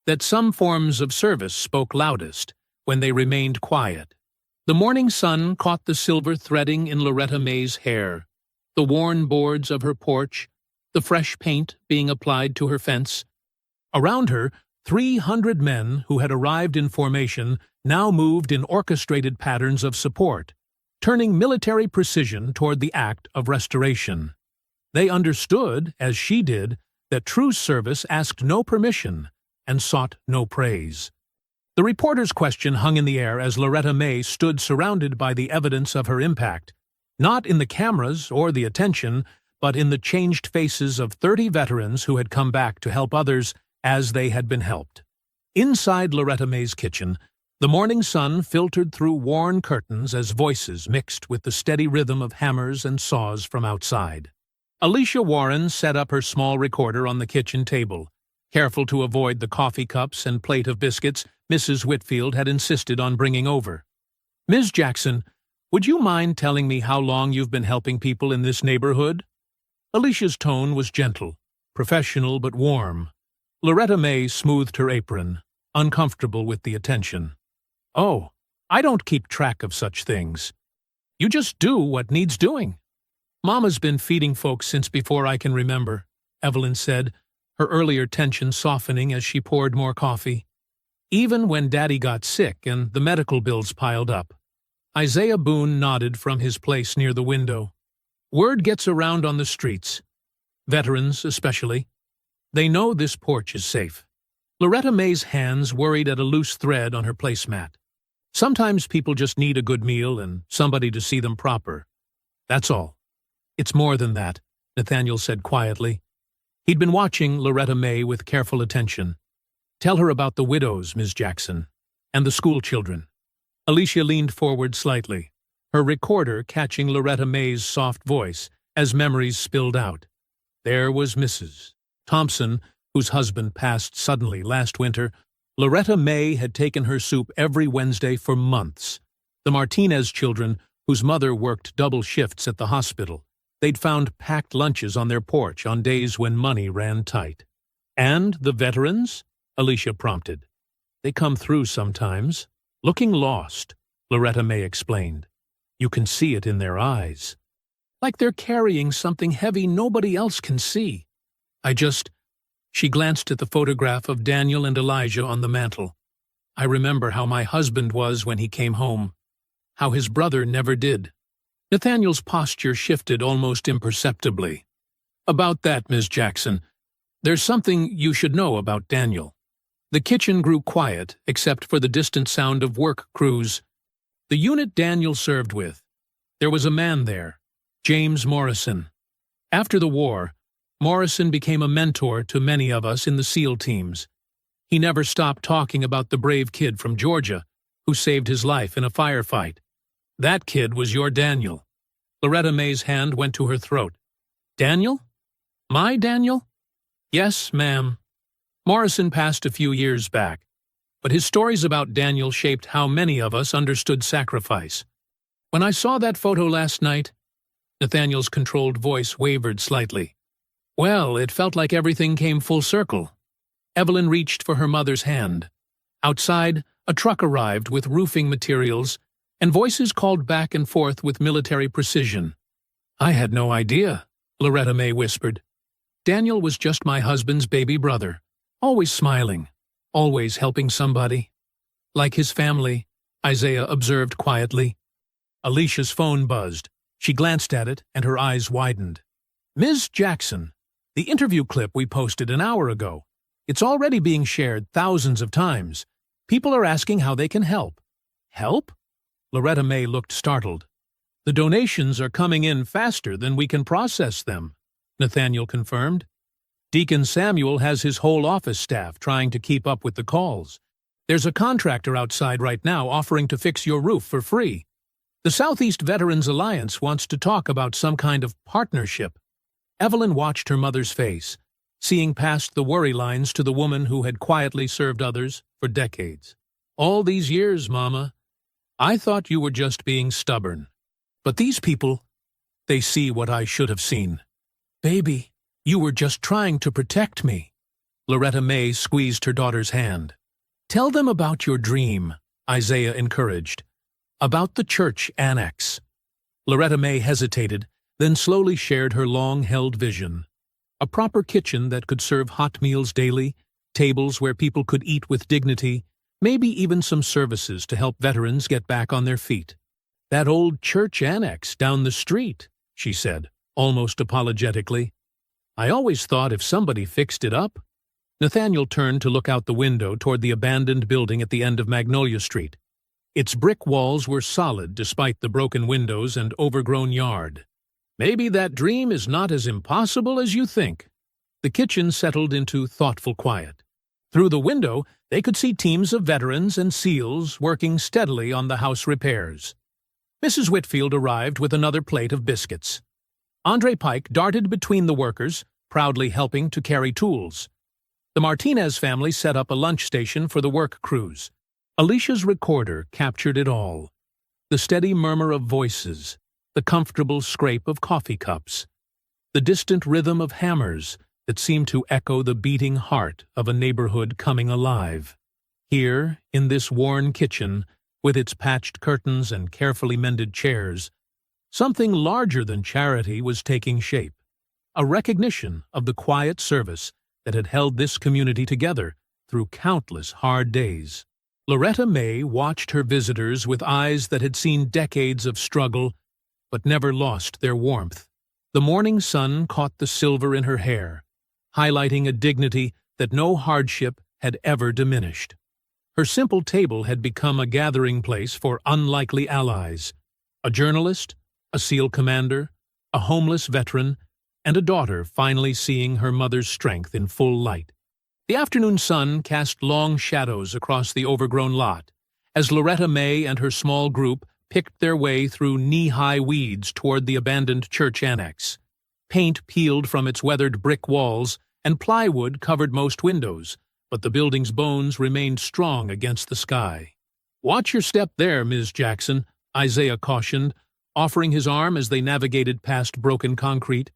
that some forms of service spoke loudest when they remained quiet. The morning sun caught the silver threading in Loretta May's hair, the worn boards of her porch, the fresh paint being applied to her fence. Around her, 300 men who had arrived in formation now moved in orchestrated patterns of support, turning military precision toward the act of restoration. They understood, as she did, that true service asked no permission and sought no praise. The reporter's question hung in the air as Loretta May stood surrounded by the evidence of her impact, not in the cameras or the attention, but in the changed faces of 30 veterans who had come back to help others as they had been helped. Inside Loretta May's kitchen, the morning sun filtered through worn curtains as voices mixed with the steady rhythm of hammers and saws from outside. Alicia Warren set up her small recorder on the kitchen table, careful to avoid the coffee cups and plate of biscuits Mrs. Whitfield had insisted on bringing over. "Ms. Jackson, would you mind telling me how long you've been helping people in this neighborhood?" Alicia's tone was gentle, professional but warm. Loretta May smoothed her apron, uncomfortable with the attention. "Oh, I don't keep track of such things. You just do what needs doing." "Mama's been feeding folks since before I can remember," Evelyn said, her earlier tension softening as she poured more coffee. "Even when Daddy got sick and the medical bills piled up." Isaiah Boone nodded from his place near the window. "Word gets around on the streets. Veterans, especially. They know this porch is safe." Loretta May's hands worried at a loose thread on her placemat. "Sometimes people just need a good meal and somebody to see them proper. That's all." "It's more than that," Nathaniel said quietly. He'd been watching Loretta May with careful attention. "Tell her about the widows, Ms. Jackson, and the school children." Alicia leaned forward slightly, her recorder catching Loretta May's soft voice as memories spilled out. There was Mrs. Thompson, whose husband passed suddenly last winter, Loretta May had taken her soup every Wednesday for months. The Martinez children, whose mother worked double shifts at the hospital, they'd found packed lunches on their porch on days when money ran tight. "And the veterans?" Alicia prompted. "They come through sometimes, looking lost," Loretta May explained. "You can see it in their eyes. Like they're carrying something heavy nobody else can see. She glanced at the photograph of Daniel and Elijah on the mantel. "I remember how my husband was when he came home. How his brother never did." Nathaniel's posture shifted almost imperceptibly. "About that, Ms. Jackson, there's something you should know about Daniel." The kitchen grew quiet, except for the distant sound of work crews. The unit Daniel served with. There was a man there, James Morrison. After the war, Morrison became a mentor to many of us in the SEAL teams. He never stopped talking about the brave kid from Georgia who saved his life in a firefight. "That kid was your Daniel." Loretta May's hand went to her throat. "Daniel? My Daniel?" "Yes, ma'am. Morrison passed a few years back, but his stories about Daniel shaped how many of us understood sacrifice. When I saw that photo last night," Nathaniel's controlled voice wavered slightly, "well, it felt like everything came full circle." Evelyn reached for her mother's hand. Outside, a truck arrived with roofing materials, and voices called back and forth with military precision. "I had no idea," Loretta May whispered. "Daniel was just my husband's baby brother, always smiling, always helping somebody." "Like his family," Isaiah observed quietly. Alicia's phone buzzed. She glanced at it, and her eyes widened. "Ms. Jackson, the interview clip we posted an hour ago. It's already being shared thousands of times. People are asking how they can help." "Help?" Loretta May looked startled. "The donations are coming in faster than we can process them," Nathaniel confirmed. "Deacon Samuel has his whole office staff trying to keep up with the calls. There's a contractor outside right now offering to fix your roof for free. The Southeast Veterans Alliance wants to talk about some kind of partnership." Evelyn watched her mother's face, seeing past the worry lines to the woman who had quietly served others for decades. "All these years, Mama, I thought you were just being stubborn. But these people, they see what I should have seen. Baby, you were just trying to protect me." Loretta May squeezed her daughter's hand. "Tell them about your dream," Isaiah encouraged. "About the church annex." Loretta May hesitated, then slowly shared her long-held vision. A proper kitchen that could serve hot meals daily, tables where people could eat with dignity, maybe even some services to help veterans get back on their feet. "That old church annex down the street," she said, almost apologetically. "I always thought if somebody fixed it up." Nathaniel turned to look out the window toward the abandoned building at the end of Magnolia Street. Its brick walls were solid despite the broken windows and overgrown yard. "Maybe that dream is not as impossible as you think." The kitchen settled into thoughtful quiet. Through the window, they could see teams of veterans and SEALs working steadily on the house repairs. Mrs. Whitfield arrived with another plate of biscuits. Andre Pike darted between the workers, proudly helping to carry tools. The Martinez family set up a lunch station for the work crews. Alicia's recorder captured it all. The steady murmur of voices, the comfortable scrape of coffee cups, the distant rhythm of hammers that seemed to echo the beating heart of a neighborhood coming alive. Here, in this worn kitchen, with its patched curtains and carefully mended chairs, something larger than charity was taking shape, a recognition of the quiet service that had held this community together through countless hard days. Loretta May watched her visitors with eyes that had seen decades of struggle but never lost their warmth. The morning sun caught the silver in her hair, highlighting a dignity that no hardship had ever diminished. Her simple table had become a gathering place for unlikely allies: a journalist, a SEAL commander, a homeless veteran, and a daughter finally seeing her mother's strength in full light. The afternoon sun cast long shadows across the overgrown lot as Loretta May and her small group picked their way through knee-high weeds toward the abandoned church annex. Paint peeled from its weathered brick walls, and plywood covered most windows, but the building's bones remained strong against the sky. "Watch your step there, Ms. Jackson," Isaiah cautioned, offering his arm as they navigated past broken concrete.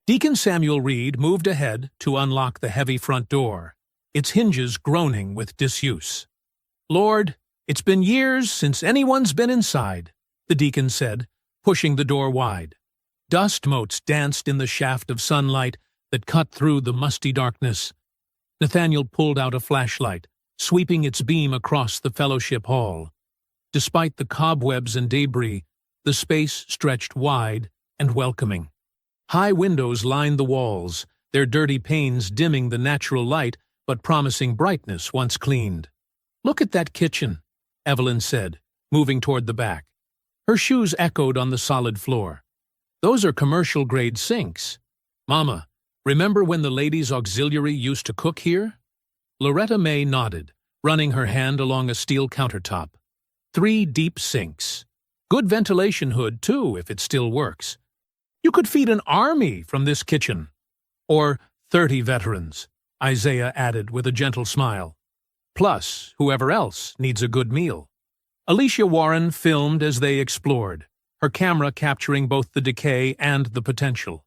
Deacon Samuel Reed moved ahead to unlock the heavy front door, its hinges groaning with disuse. "Lord, it's been years since anyone's been inside," the deacon said, pushing the door wide. Dust motes danced in the shaft of sunlight that cut through the musty darkness. Nathaniel pulled out a flashlight, sweeping its beam across the fellowship hall. Despite the cobwebs and debris, the space stretched wide and welcoming. High windows lined the walls, their dirty panes dimming the natural light but promising brightness once cleaned. "Look at that kitchen," Evelyn said, moving toward the back. Her shoes echoed on the solid floor. "Those are commercial-grade sinks. Mama, remember when the ladies' auxiliary used to cook here?" Loretta May nodded, running her hand along a steel countertop. 3 deep sinks. Good ventilation hood, too, if it still works. "You could feed an army from this kitchen." "Or 30 veterans," Isaiah added with a gentle smile. "Plus whoever else needs a good meal." Alicia Warren filmed as they explored, her camera capturing both the decay and the potential.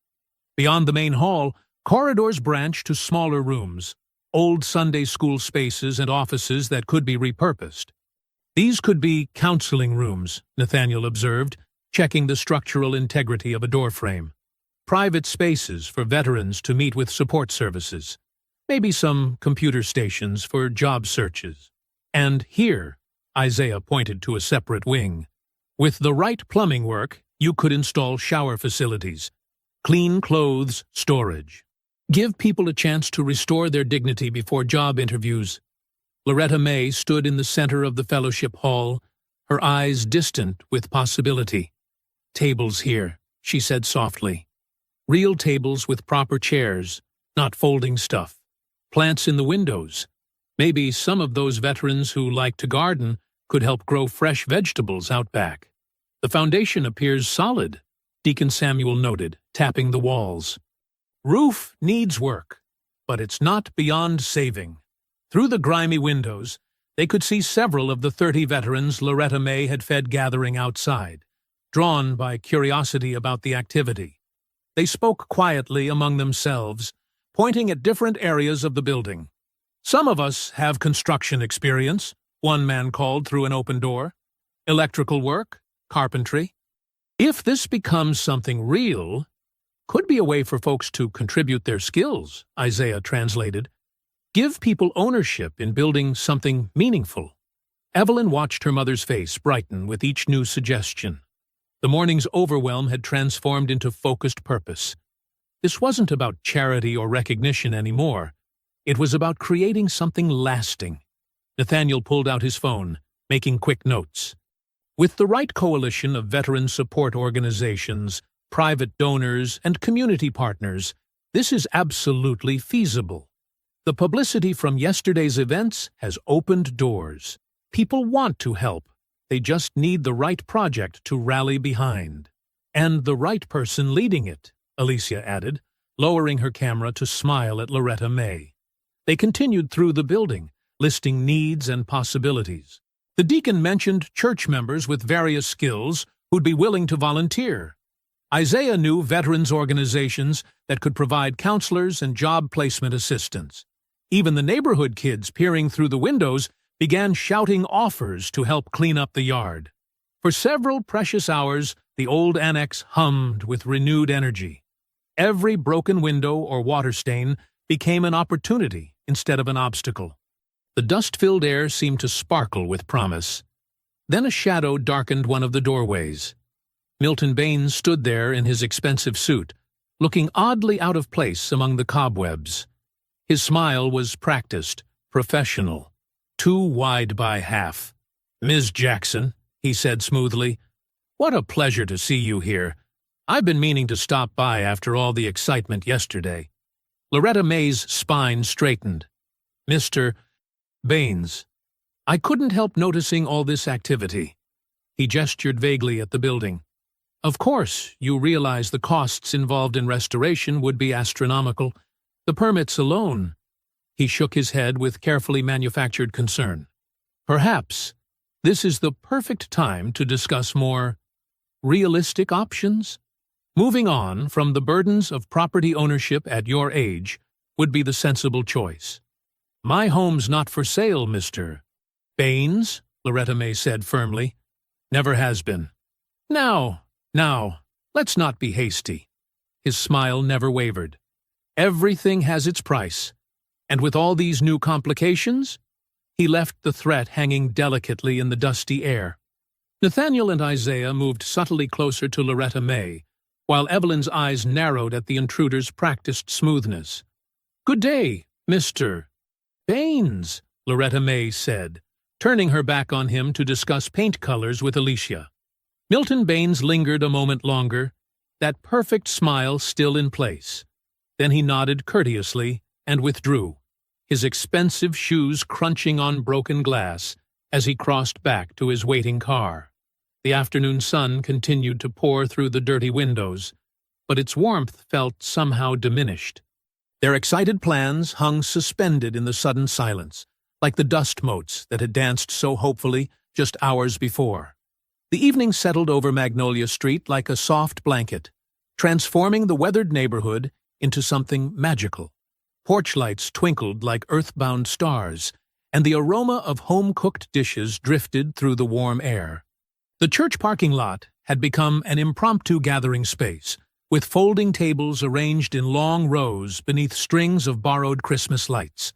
Beyond the main hall, corridors branched to smaller rooms, old Sunday school spaces and offices that could be repurposed. "These could be counseling rooms," Nathaniel observed, checking the structural integrity of a doorframe. "Private spaces for veterans to meet with support services. Maybe some computer stations for job searches. And here," Isaiah pointed to a separate wing, "with the right plumbing work, you could install shower facilities, clean clothes storage. Give people a chance to restore their dignity before job interviews." Loretta May stood in the center of the fellowship hall, her eyes distant with possibility. "Tables here," she said softly. "Real tables with proper chairs, not folding stuff. Plants in the windows. Maybe some of those veterans who like to garden could help grow fresh vegetables out back." "The foundation appears solid," Deacon Samuel noted, tapping the walls. "Roof needs work, but it's not beyond saving." Through the grimy windows, they could see several of the 30 veterans Loretta May had fed gathering outside, drawn by curiosity about the activity. They spoke quietly among themselves, pointing at different areas of the building. "Some of us have construction experience," one man called through an open door. "Electrical work, carpentry. If this becomes something real, could be a way for folks to contribute their skills," Isaiah translated. "Give people ownership in building something meaningful." Evelyn watched her mother's face brighten with each new suggestion. The morning's overwhelm had transformed into focused purpose. This wasn't about charity or recognition anymore. It was about creating something lasting. Nathaniel pulled out his phone, making quick notes. With the right coalition of veteran support organizations, private donors, and community partners, this is absolutely feasible. The publicity from yesterday's events has opened doors. People want to help. They just need the right project to rally behind. "And the right person leading it," Alicia added, lowering her camera to smile at Loretta May. They continued through the building, listing needs and possibilities. The deacon mentioned church members with various skills who'd be willing to volunteer. Isaiah knew veterans organizations that could provide counselors and job placement assistance. Even the neighborhood kids peering through the windows began shouting offers to help clean up the yard. For several precious hours, the old annex hummed with renewed energy. Every broken window or water stain became an opportunity instead of an obstacle. The dust-filled air seemed to sparkle with promise. Then a shadow darkened one of the doorways. Milton Baines stood there in his expensive suit, looking oddly out of place among the cobwebs. His smile was practiced, professional, too wide by half. "Ms. Jackson," he said smoothly, "what a pleasure to see you here. I've been meaning to stop by after all the excitement yesterday." Loretta May's spine straightened. "Mr. Baines, I couldn't help noticing all this activity." He gestured vaguely at the building. "Of course, you realize the costs involved in restoration would be astronomical. The permits alone." He shook his head with carefully manufactured concern. Perhaps this is the perfect time to discuss more realistic options? Moving on from the burdens of property ownership at your age would be the sensible choice. My home's not for sale, Mr. Baines, Loretta May said firmly. Never has been. Now, let's not be hasty. His smile never wavered. Everything has its price, and with all these new complications, he left the threat hanging delicately in the dusty air. Nathaniel and Isaiah moved subtly closer to Loretta May, while Evelyn's eyes narrowed at the intruder's practiced smoothness. "Good day, Mr. Baines," Loretta May said, turning her back on him to discuss paint colors with Alicia. Milton Baines lingered a moment longer, that perfect smile still in place. Then he nodded courteously and withdrew, his expensive shoes crunching on broken glass as he crossed back to his waiting car. The afternoon sun continued to pour through the dirty windows, but its warmth felt somehow diminished. Their excited plans hung suspended in the sudden silence, like the dust motes that had danced so hopefully just hours before. The evening settled over Magnolia Street like a soft blanket, transforming the weathered neighborhood into something magical. Porch lights twinkled like earthbound stars, and the aroma of home-cooked dishes drifted through the warm air. The church parking lot had become an impromptu gathering space, with folding tables arranged in long rows beneath strings of borrowed Christmas lights.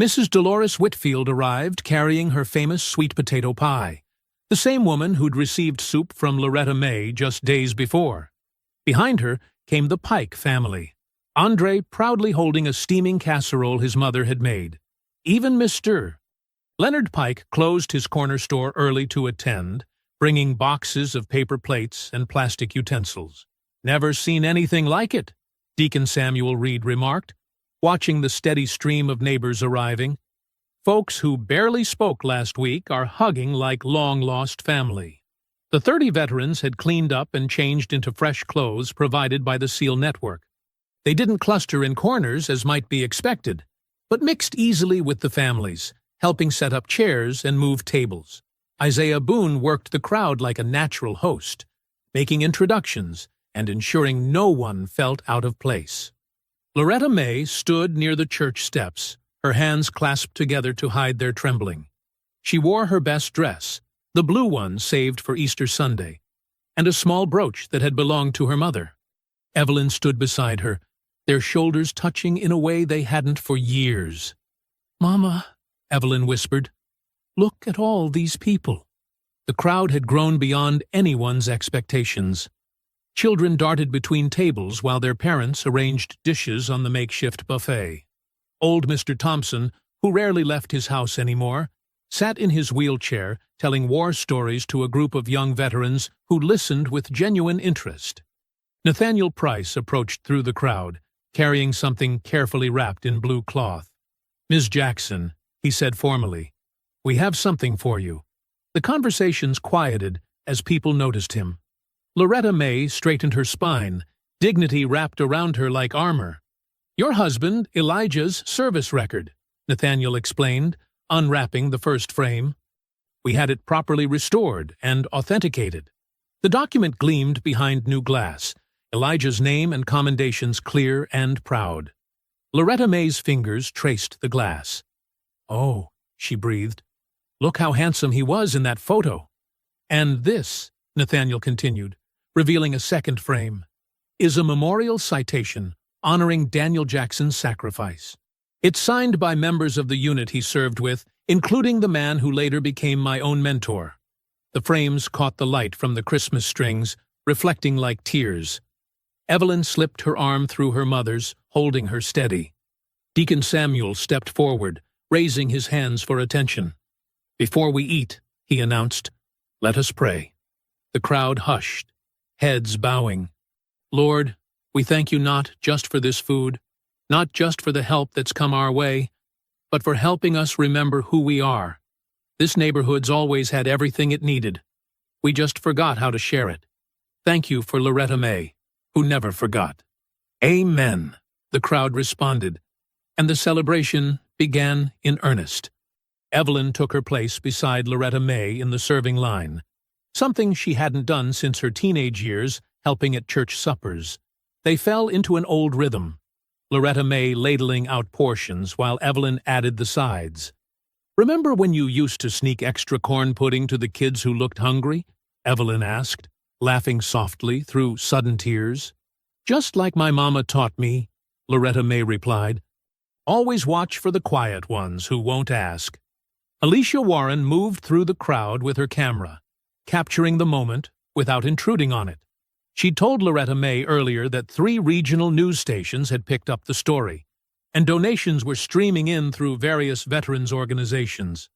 Mrs. Dolores Whitfield arrived carrying her famous sweet potato pie, the same woman who'd received soup from Loretta May just days before. Behind her came the Pike family, Andre proudly holding a steaming casserole his mother had made. Even Mr. Leonard Pike closed his corner store early to attend, bringing boxes of paper plates and plastic utensils. "Never seen anything like it," Deacon Samuel Reed remarked, watching the steady stream of neighbors arriving. "Folks who barely spoke last week are hugging like long-lost family." The 30 veterans had cleaned up and changed into fresh clothes provided by the SEAL network. They didn't cluster in corners as might be expected, but mixed easily with the families, helping set up chairs and move tables. Isaiah Boone worked the crowd like a natural host, making introductions and ensuring no one felt out of place. Loretta May stood near the church steps, her hands clasped together to hide their trembling. She wore her best dress, the blue one saved for Easter Sunday, and a small brooch that had belonged to her mother. Evelyn stood beside her, their shoulders touching in a way they hadn't for years. "Mama," Evelyn whispered, "look at all these people." The crowd had grown beyond anyone's expectations. Children darted between tables while their parents arranged dishes on the makeshift buffet. Old Mr. Thompson, who rarely left his house anymore, sat in his wheelchair telling war stories to a group of young veterans who listened with genuine interest. Nathaniel Price approached through the crowd, carrying something carefully wrapped in blue cloth. "Ms. Jackson," he said formally, "we have something for you." The conversations quieted as people noticed him. Loretta May straightened her spine, dignity wrapped around her like armor. "Your husband, Elijah's service record," Nathaniel explained, unwrapping the first frame. "We had it properly restored and authenticated." The document gleamed behind new glass, Elijah's name and commendations clear and proud. Loretta May's fingers traced the glass. "Oh," she breathed, "look how handsome he was in that photo." "And this," Nathaniel continued, revealing a second frame, "is a memorial citation honoring Daniel Jackson's sacrifice. It's signed by members of the unit he served with, including the man who later became my own mentor." The frames caught the light from the Christmas strings, reflecting like tears. Evelyn slipped her arm through her mother's, holding her steady. Deacon Samuel stepped forward, raising his hands for attention. "Before we eat," he announced, "let us pray." The crowd hushed, heads bowing. "Lord, we thank you not just for this food, not just for the help that's come our way, but for helping us remember who we are. This neighborhood's always had everything it needed. We just forgot how to share it. Thank you for Loretta May, who never forgot." "Amen," the crowd responded, and the celebration began in earnest. Evelyn took her place beside Loretta May in the serving line, something she hadn't done since her teenage years, helping at church suppers. They fell into an old rhythm, Loretta May ladling out portions while Evelyn added the sides. "Remember when you used to sneak extra corn pudding to the kids who looked hungry?" Evelyn asked, laughing softly through sudden tears. "Just like my mama taught me," Loretta May replied. "Always watch for the quiet ones who won't ask." Alicia Warren moved through the crowd with her camera, capturing the moment without intruding on it. She'd told Loretta May earlier that 3 regional news stations had picked up the story, and donations were streaming in through various veterans organizations.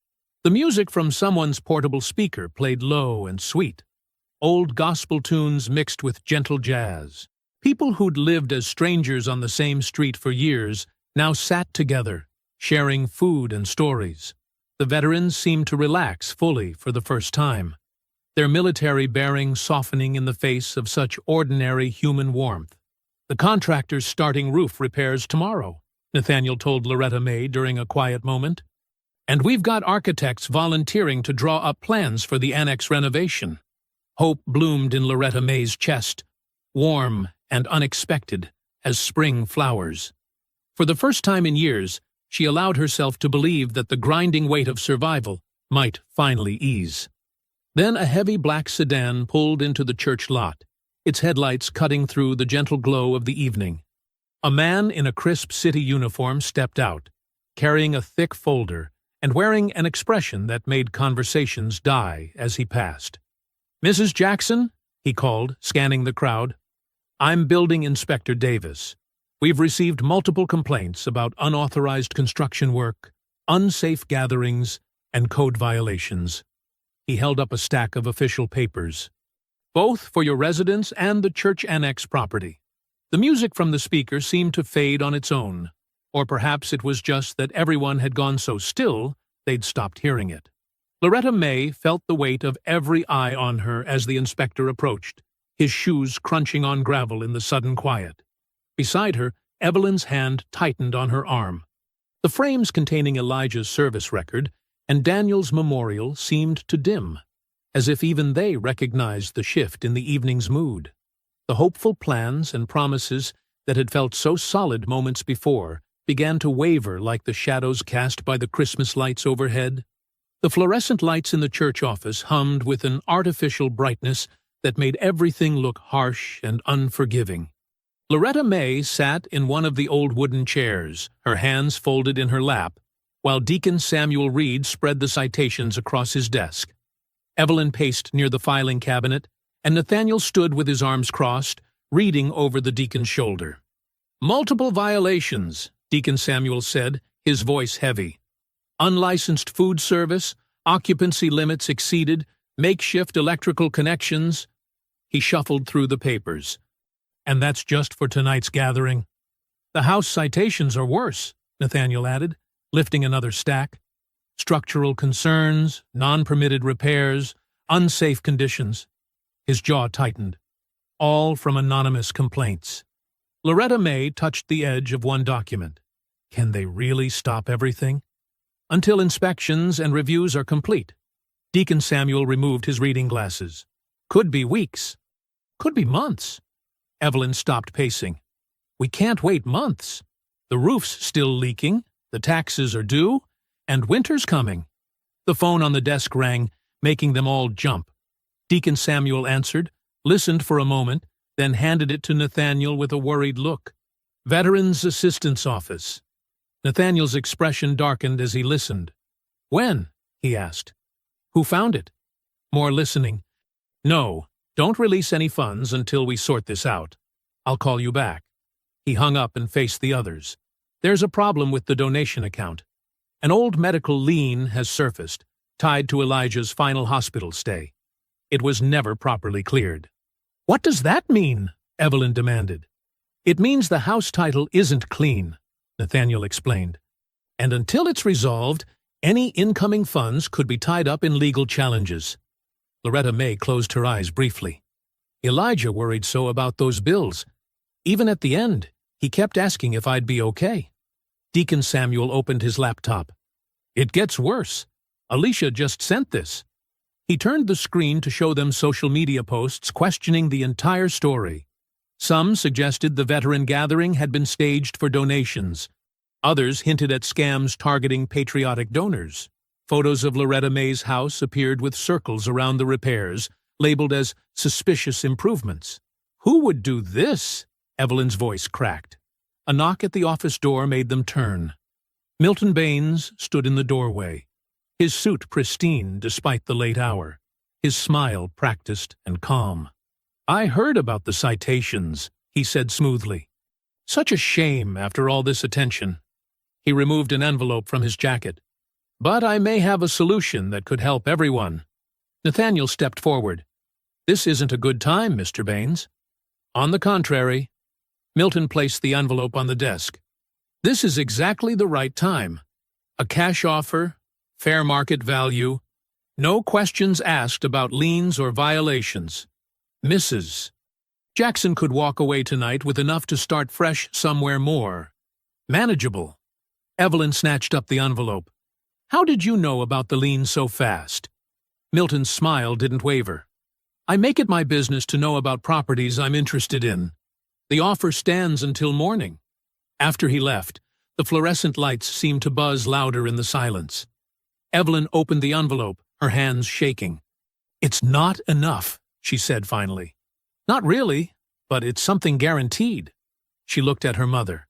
The music from someone's portable speaker played low and sweet, old gospel tunes mixed with gentle jazz. People who'd lived as strangers on the same street for years now sat together, sharing food and stories. The veterans seemed to relax fully for the first time, their military bearings softening in the face of such ordinary human warmth. "The contractor's starting roof repairs tomorrow," Nathaniel told Loretta May during a quiet moment. "And we've got architects volunteering to draw up plans for the annex renovation." Hope bloomed in Loretta May's chest, warm and unexpected as spring flowers. For the first time in years, she allowed herself to believe that the grinding weight of survival might finally ease. Then a heavy black sedan pulled into the church lot, its headlights cutting through the gentle glow of the evening. A man in a crisp city uniform stepped out, carrying a thick folder and wearing an expression that made conversations die as he passed. "Mrs. Jackson?" he called, scanning the crowd. "I'm Building Inspector Davis. We've received multiple complaints about unauthorized construction work, unsafe gatherings, and code violations." He held up a stack of official papers. "Both for your residence and the church annex property." The music from the speaker seemed to fade on its own, or perhaps it was just that everyone had gone so still they'd stopped hearing it. Loretta May felt the weight of every eye on her as the inspector approached, his shoes crunching on gravel in the sudden quiet. Beside her, Evelyn's hand tightened on her arm. The frames containing Elijah's service record and Daniel's memorial seemed to dim, as if even they recognized the shift in the evening's mood. The hopeful plans and promises that had felt so solid moments before began to waver like the shadows cast by the Christmas lights overhead. The fluorescent lights in the church office hummed with an artificial brightness that made everything look harsh and unforgiving. Loretta May sat in one of the old wooden chairs, her hands folded in her lap, while Deacon Samuel Reed spread the citations across his desk. Evelyn paced near the filing cabinet, and Nathaniel stood with his arms crossed, reading over the deacon's shoulder. "Multiple violations," Deacon Samuel said, his voice heavy. "Unlicensed food service, occupancy limits exceeded, makeshift electrical connections." He shuffled through the papers. "And that's just for tonight's gathering." "The House citations are worse," Nathaniel added, lifting another stack. "Structural concerns, non-permitted repairs, unsafe conditions." His jaw tightened. All from anonymous complaints. Loretta May touched the edge of one document. Can they really stop everything? "Until inspections and reviews are complete." Deacon Samuel removed his reading glasses. "Could be weeks. Could be months." Evelyn stopped pacing. "We can't wait months. The roof's still leaking, the taxes are due, and winter's coming." The phone on the desk rang, making them all jump. Deacon Samuel answered, listened for a moment, then handed it to Nathaniel with a worried look. "Veterans Assistance Office." Nathaniel's expression darkened as he listened. "When?" he asked. "Who found it?" More listening. "No, don't release any funds until we sort this out. I'll call you back." He hung up and faced the others. "There's a problem with the donation account. An old medical lien has surfaced, tied to Elijah's final hospital stay. It was never properly cleared." "What does that mean?" Evelyn demanded. "It means the house title isn't clean," Nathaniel explained. "And until it's resolved, any incoming funds could be tied up in legal challenges." Loretta May closed her eyes briefly. "Elijah worried so about those bills. Even at the end, he kept asking if I'd be okay." Deacon Samuel opened his laptop. It gets worse. Alicia just sent this. He turned the screen to show them social media posts questioning the entire story. Some suggested the veteran gathering had been staged for donations. Others hinted at scams targeting patriotic donors. Photos of Loretta May's house appeared with circles around the repairs, labeled as suspicious improvements. Who would do this? Evelyn's voice cracked. A knock at the office door made them turn. Milton Baines stood in the doorway, his suit pristine despite the late hour, his smile practiced and calm. "I heard about the citations," he said smoothly. "Such a shame after all this attention." He removed an envelope from his jacket. "But I may have a solution that could help everyone." Nathaniel stepped forward. "This isn't a good time, Mr. Baines." "On the contrary." Milton placed the envelope on the desk. "This is exactly the right time. A cash offer, fair market value, no questions asked about liens or violations. Mrs. Jackson could walk away tonight with enough to start fresh somewhere more manageable." Evelyn snatched up the envelope. "How did you know about the liens so fast?" Milton's smile didn't waver. "I make it my business to know about properties I'm interested in. The offer stands until morning." After he left, the fluorescent lights seemed to buzz louder in the silence. Evelyn opened the envelope, her hands shaking. "It's not enough," she said finally. "Not really, but it's something guaranteed." She looked at her mother.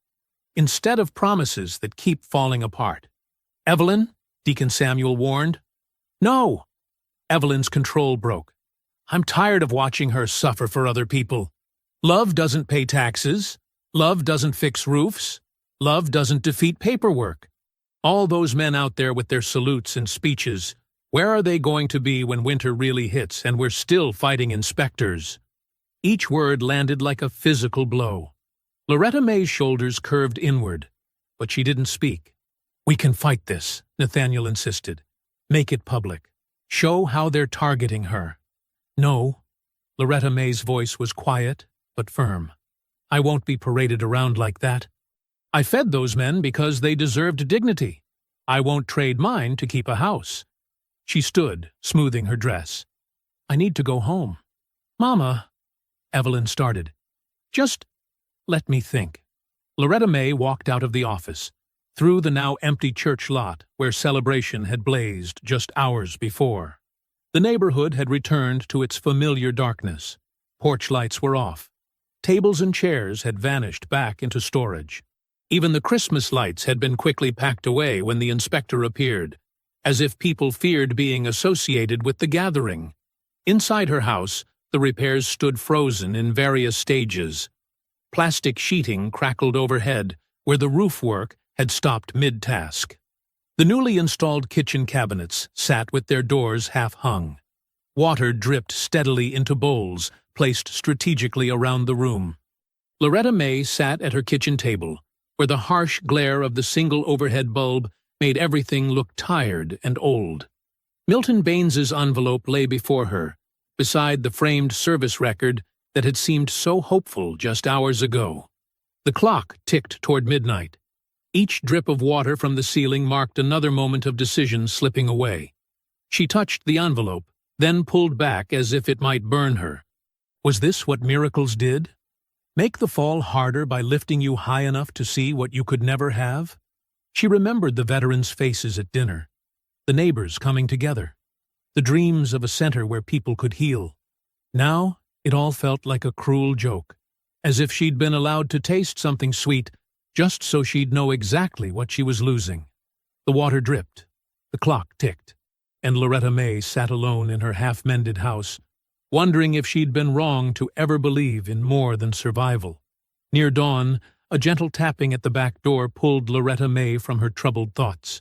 "Instead of promises that keep falling apart." "Evelyn," Deacon Samuel warned. "No." Evelyn's control broke. "I'm tired of watching her suffer for other people. Love doesn't pay taxes. Love doesn't fix roofs. Love doesn't defeat paperwork. All those men out there with their salutes and speeches, where are they going to be when winter really hits and we're still fighting inspectors?" Each word landed like a physical blow. Loretta May's shoulders curved inward, but she didn't speak. "We can fight this," Nathaniel insisted. "Make it public. Show how they're targeting her." "No." Loretta May's voice was quiet but firm. "I won't be paraded around like that. I fed those men because they deserved dignity. I won't trade mine to keep a house." She stood, smoothing her dress. "I need to go home." "Mama," Evelyn started. "Just let me think." Loretta May walked out of the office, through the now empty church lot where celebration had blazed just hours before. The neighborhood had returned to its familiar darkness. Porch lights were off. Tables and chairs had vanished back into storage. Even the Christmas lights had been quickly packed away when the inspector appeared, as if people feared being associated with the gathering. Inside her house, the repairs stood frozen in various stages. Plastic sheeting crackled overhead, where the roof work had stopped mid-task. The newly installed kitchen cabinets sat with their doors half-hung. Water dripped steadily into bowls, placed strategically around the room. Loretta May sat at her kitchen table, where the harsh glare of the single overhead bulb made everything look tired and old. Milton Baines's envelope lay before her, beside the framed service record that had seemed so hopeful just hours ago. The clock ticked toward midnight. Each drip of water from the ceiling marked another moment of decision slipping away. She touched the envelope, then pulled back as if it might burn her. Was this what miracles did? Make the fall harder by lifting you high enough to see what you could never have? She remembered the veterans' faces at dinner, the neighbors coming together, the dreams of a center where people could heal. Now it all felt like a cruel joke, as if she'd been allowed to taste something sweet just so she'd know exactly what she was losing. The water dripped, the clock ticked, and Loretta May sat alone in her half-mended house, wondering if she'd been wrong to ever believe in more than survival. Near dawn, a gentle tapping at the back door pulled Loretta May from her troubled thoughts.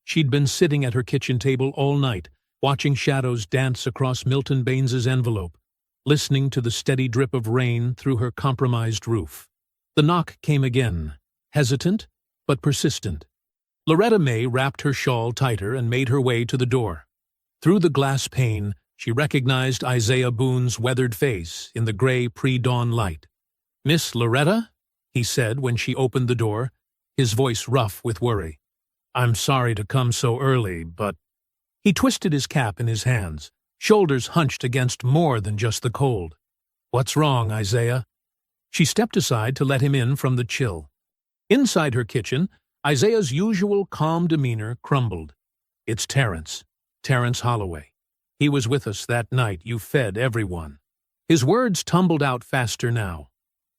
She'd been sitting at her kitchen table all night, watching shadows dance across Milton Baines's envelope, listening to the steady drip of rain through her compromised roof. The knock came again, hesitant but persistent. Loretta May wrapped her shawl tighter and made her way to the door. Through the glass pane, she recognized Isaiah Boone's weathered face in the gray pre-dawn light. "Miss Loretta?" he said when she opened the door. his voice rough with worry. "I'm sorry to come so early, but—" He twisted his cap in his hands, shoulders hunched against more than just the cold. "What's wrong, Isaiah?" She stepped aside to let him in from the chill. Inside her kitchen, Isaiah's usual calm demeanor crumbled. "It's Terrence Holloway. He was with us that night you fed everyone." His words tumbled out faster now.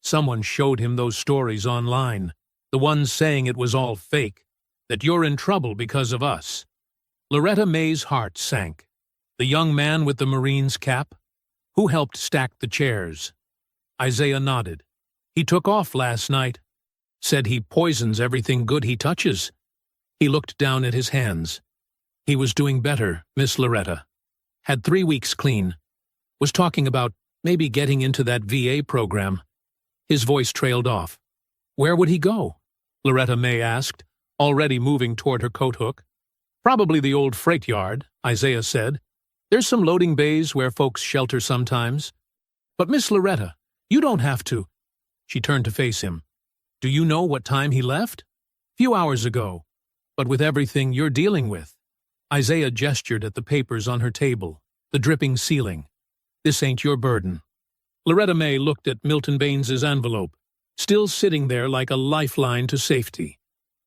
"Someone showed him those stories online, the ones saying it was all fake, that you're in trouble because of us." Loretta May's heart sank. The young man with the Marine's cap? Who helped stack the chairs? Isaiah nodded. "He took off last night. Said he poisons everything good he touches." He looked down at his hands. "He was doing better, Miss Loretta. Had 3 weeks clean. Was talking about maybe getting into that VA program." His voice trailed off. "Where would he go?" Loretta May asked, already moving toward her coat hook. "Probably the old freight yard," Isaiah said. "There's some loading bays where folks shelter sometimes." "But Miss Loretta, you don't have to." She turned to face him. "Do you know what time he left?" "Few hours ago. But with everything you're dealing with." Isaiah gestured at the papers on her table, the dripping ceiling. "This ain't your burden." Loretta May looked at Milton Baines's envelope, still sitting there like a lifeline to safety.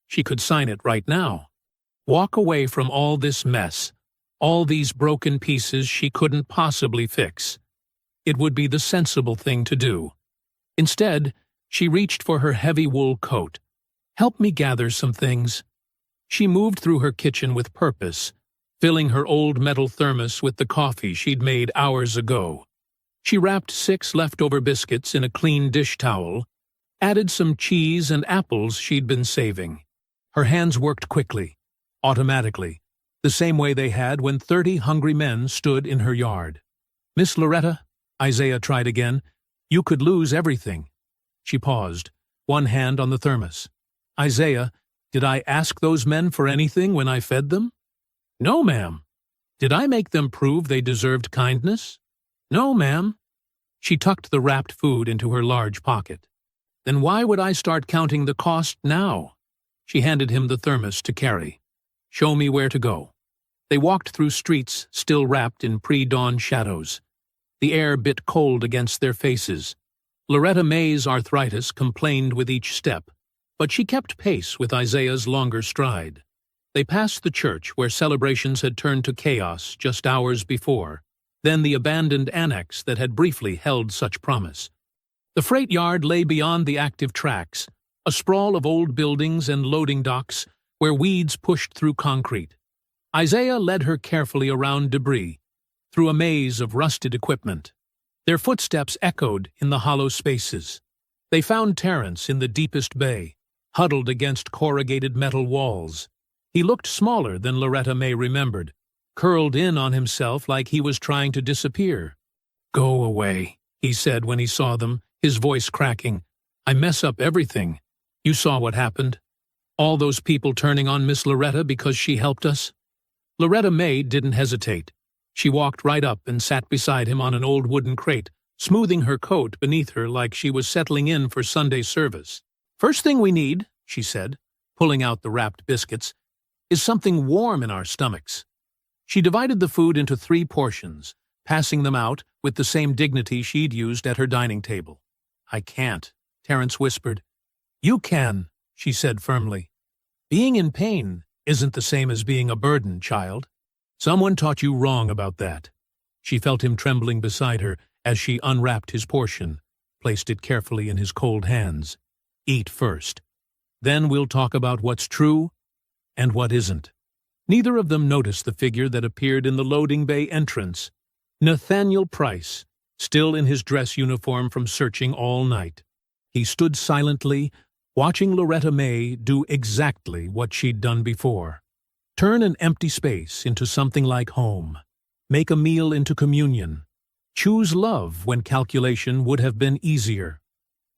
She could sign it right now. Walk away from all this mess, all these broken pieces she couldn't possibly fix. It would be the sensible thing to do. Instead, she reached for her heavy wool coat. "Help me gather some things." She moved through her kitchen with purpose, filling her old metal thermos with the coffee she'd made hours ago. She wrapped 6 leftover biscuits in a clean dish towel, added some cheese and apples she'd been saving. Her hands worked quickly, automatically, the same way they had when 30 hungry men stood in her yard. "Miss Loretta," Isaiah tried again, "you could lose everything." She paused, one hand on the thermos. "Isaiah, did I ask those men for anything when I fed them?" "No, ma'am." "Did I make them prove they deserved kindness?" "No, ma'am." She tucked the wrapped food into her large pocket. "Then why would I start counting the cost now?" She handed him the thermos to carry. "Show me where to go." They walked through streets still wrapped in pre-dawn shadows. The air bit cold against their faces. Loretta May's arthritis complained with each step, but she kept pace with Isaiah's longer stride. They passed the church where celebrations had turned to chaos just hours before, then the abandoned annex that had briefly held such promise. The freight yard lay beyond the active tracks, a sprawl of old buildings and loading docks where weeds pushed through concrete. Isaiah led her carefully around debris, through a maze of rusted equipment. Their footsteps echoed in the hollow spaces. They found Terrence in the deepest bay, huddled against corrugated metal walls. He looked smaller than Loretta May remembered, curled in on himself like he was trying to disappear. "Go away," he said when he saw them, his voice cracking. "I mess up everything. You saw what happened. All those people turning on Miss Loretta because she helped us." Loretta May didn't hesitate. She walked right up and sat beside him on an old wooden crate, smoothing her coat beneath her like she was settling in for Sunday service. "First thing we need," she said, pulling out the wrapped biscuits, "is something warm in our stomachs." She divided the food into 3 portions, passing them out with the same dignity she'd used at her dining table. "I can't," Terrence whispered. "You can," she said firmly. "Being in pain isn't the same as being a burden, child. Someone taught you wrong about that." She felt him trembling beside her as she unwrapped his portion, placed it carefully in his cold hands. "Eat first. Then we'll talk about what's true and what isn't." Neither of them noticed the figure that appeared in the loading bay entrance. Nathaniel Price, still in his dress uniform from searching all night. He stood silently, watching Loretta May do exactly what she'd done before. Turn an empty space into something like home. Make a meal into communion. Choose love when calculation would have been easier.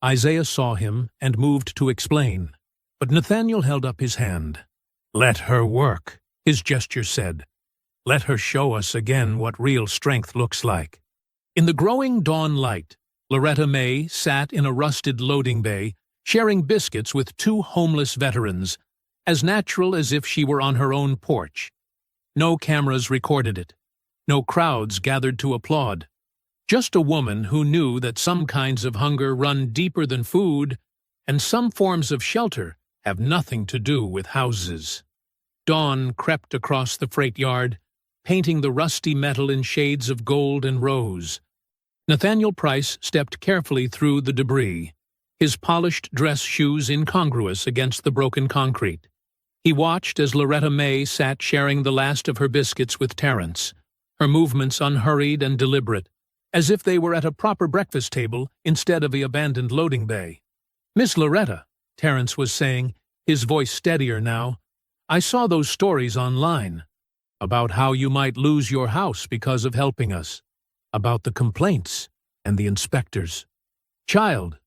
Isaiah saw him and moved to explain, but Nathaniel held up his hand. "Let her work," his gesture said. "Let her show us again what real strength looks like." In the growing dawn light, Loretta May sat in a rusted loading bay, sharing biscuits with two homeless veterans, as natural as if she were on her own porch. No cameras recorded it. No crowds gathered to applaud. Just a woman who knew that some kinds of hunger run deeper than food, and some forms of shelter have nothing to do with houses. Dawn crept across the freight yard, painting the rusty metal in shades of gold and rose. Nathaniel Price stepped carefully through the debris, his polished dress shoes incongruous against the broken concrete. He watched as Loretta May sat sharing the last of her biscuits with Terence, her movements unhurried and deliberate, as if they were at a proper breakfast table instead of the abandoned loading bay. "Miss Loretta," Terence was saying, his voice steadier now, "I saw those stories online about how you might lose your house because of helping us, about the complaints and the inspectors. Child,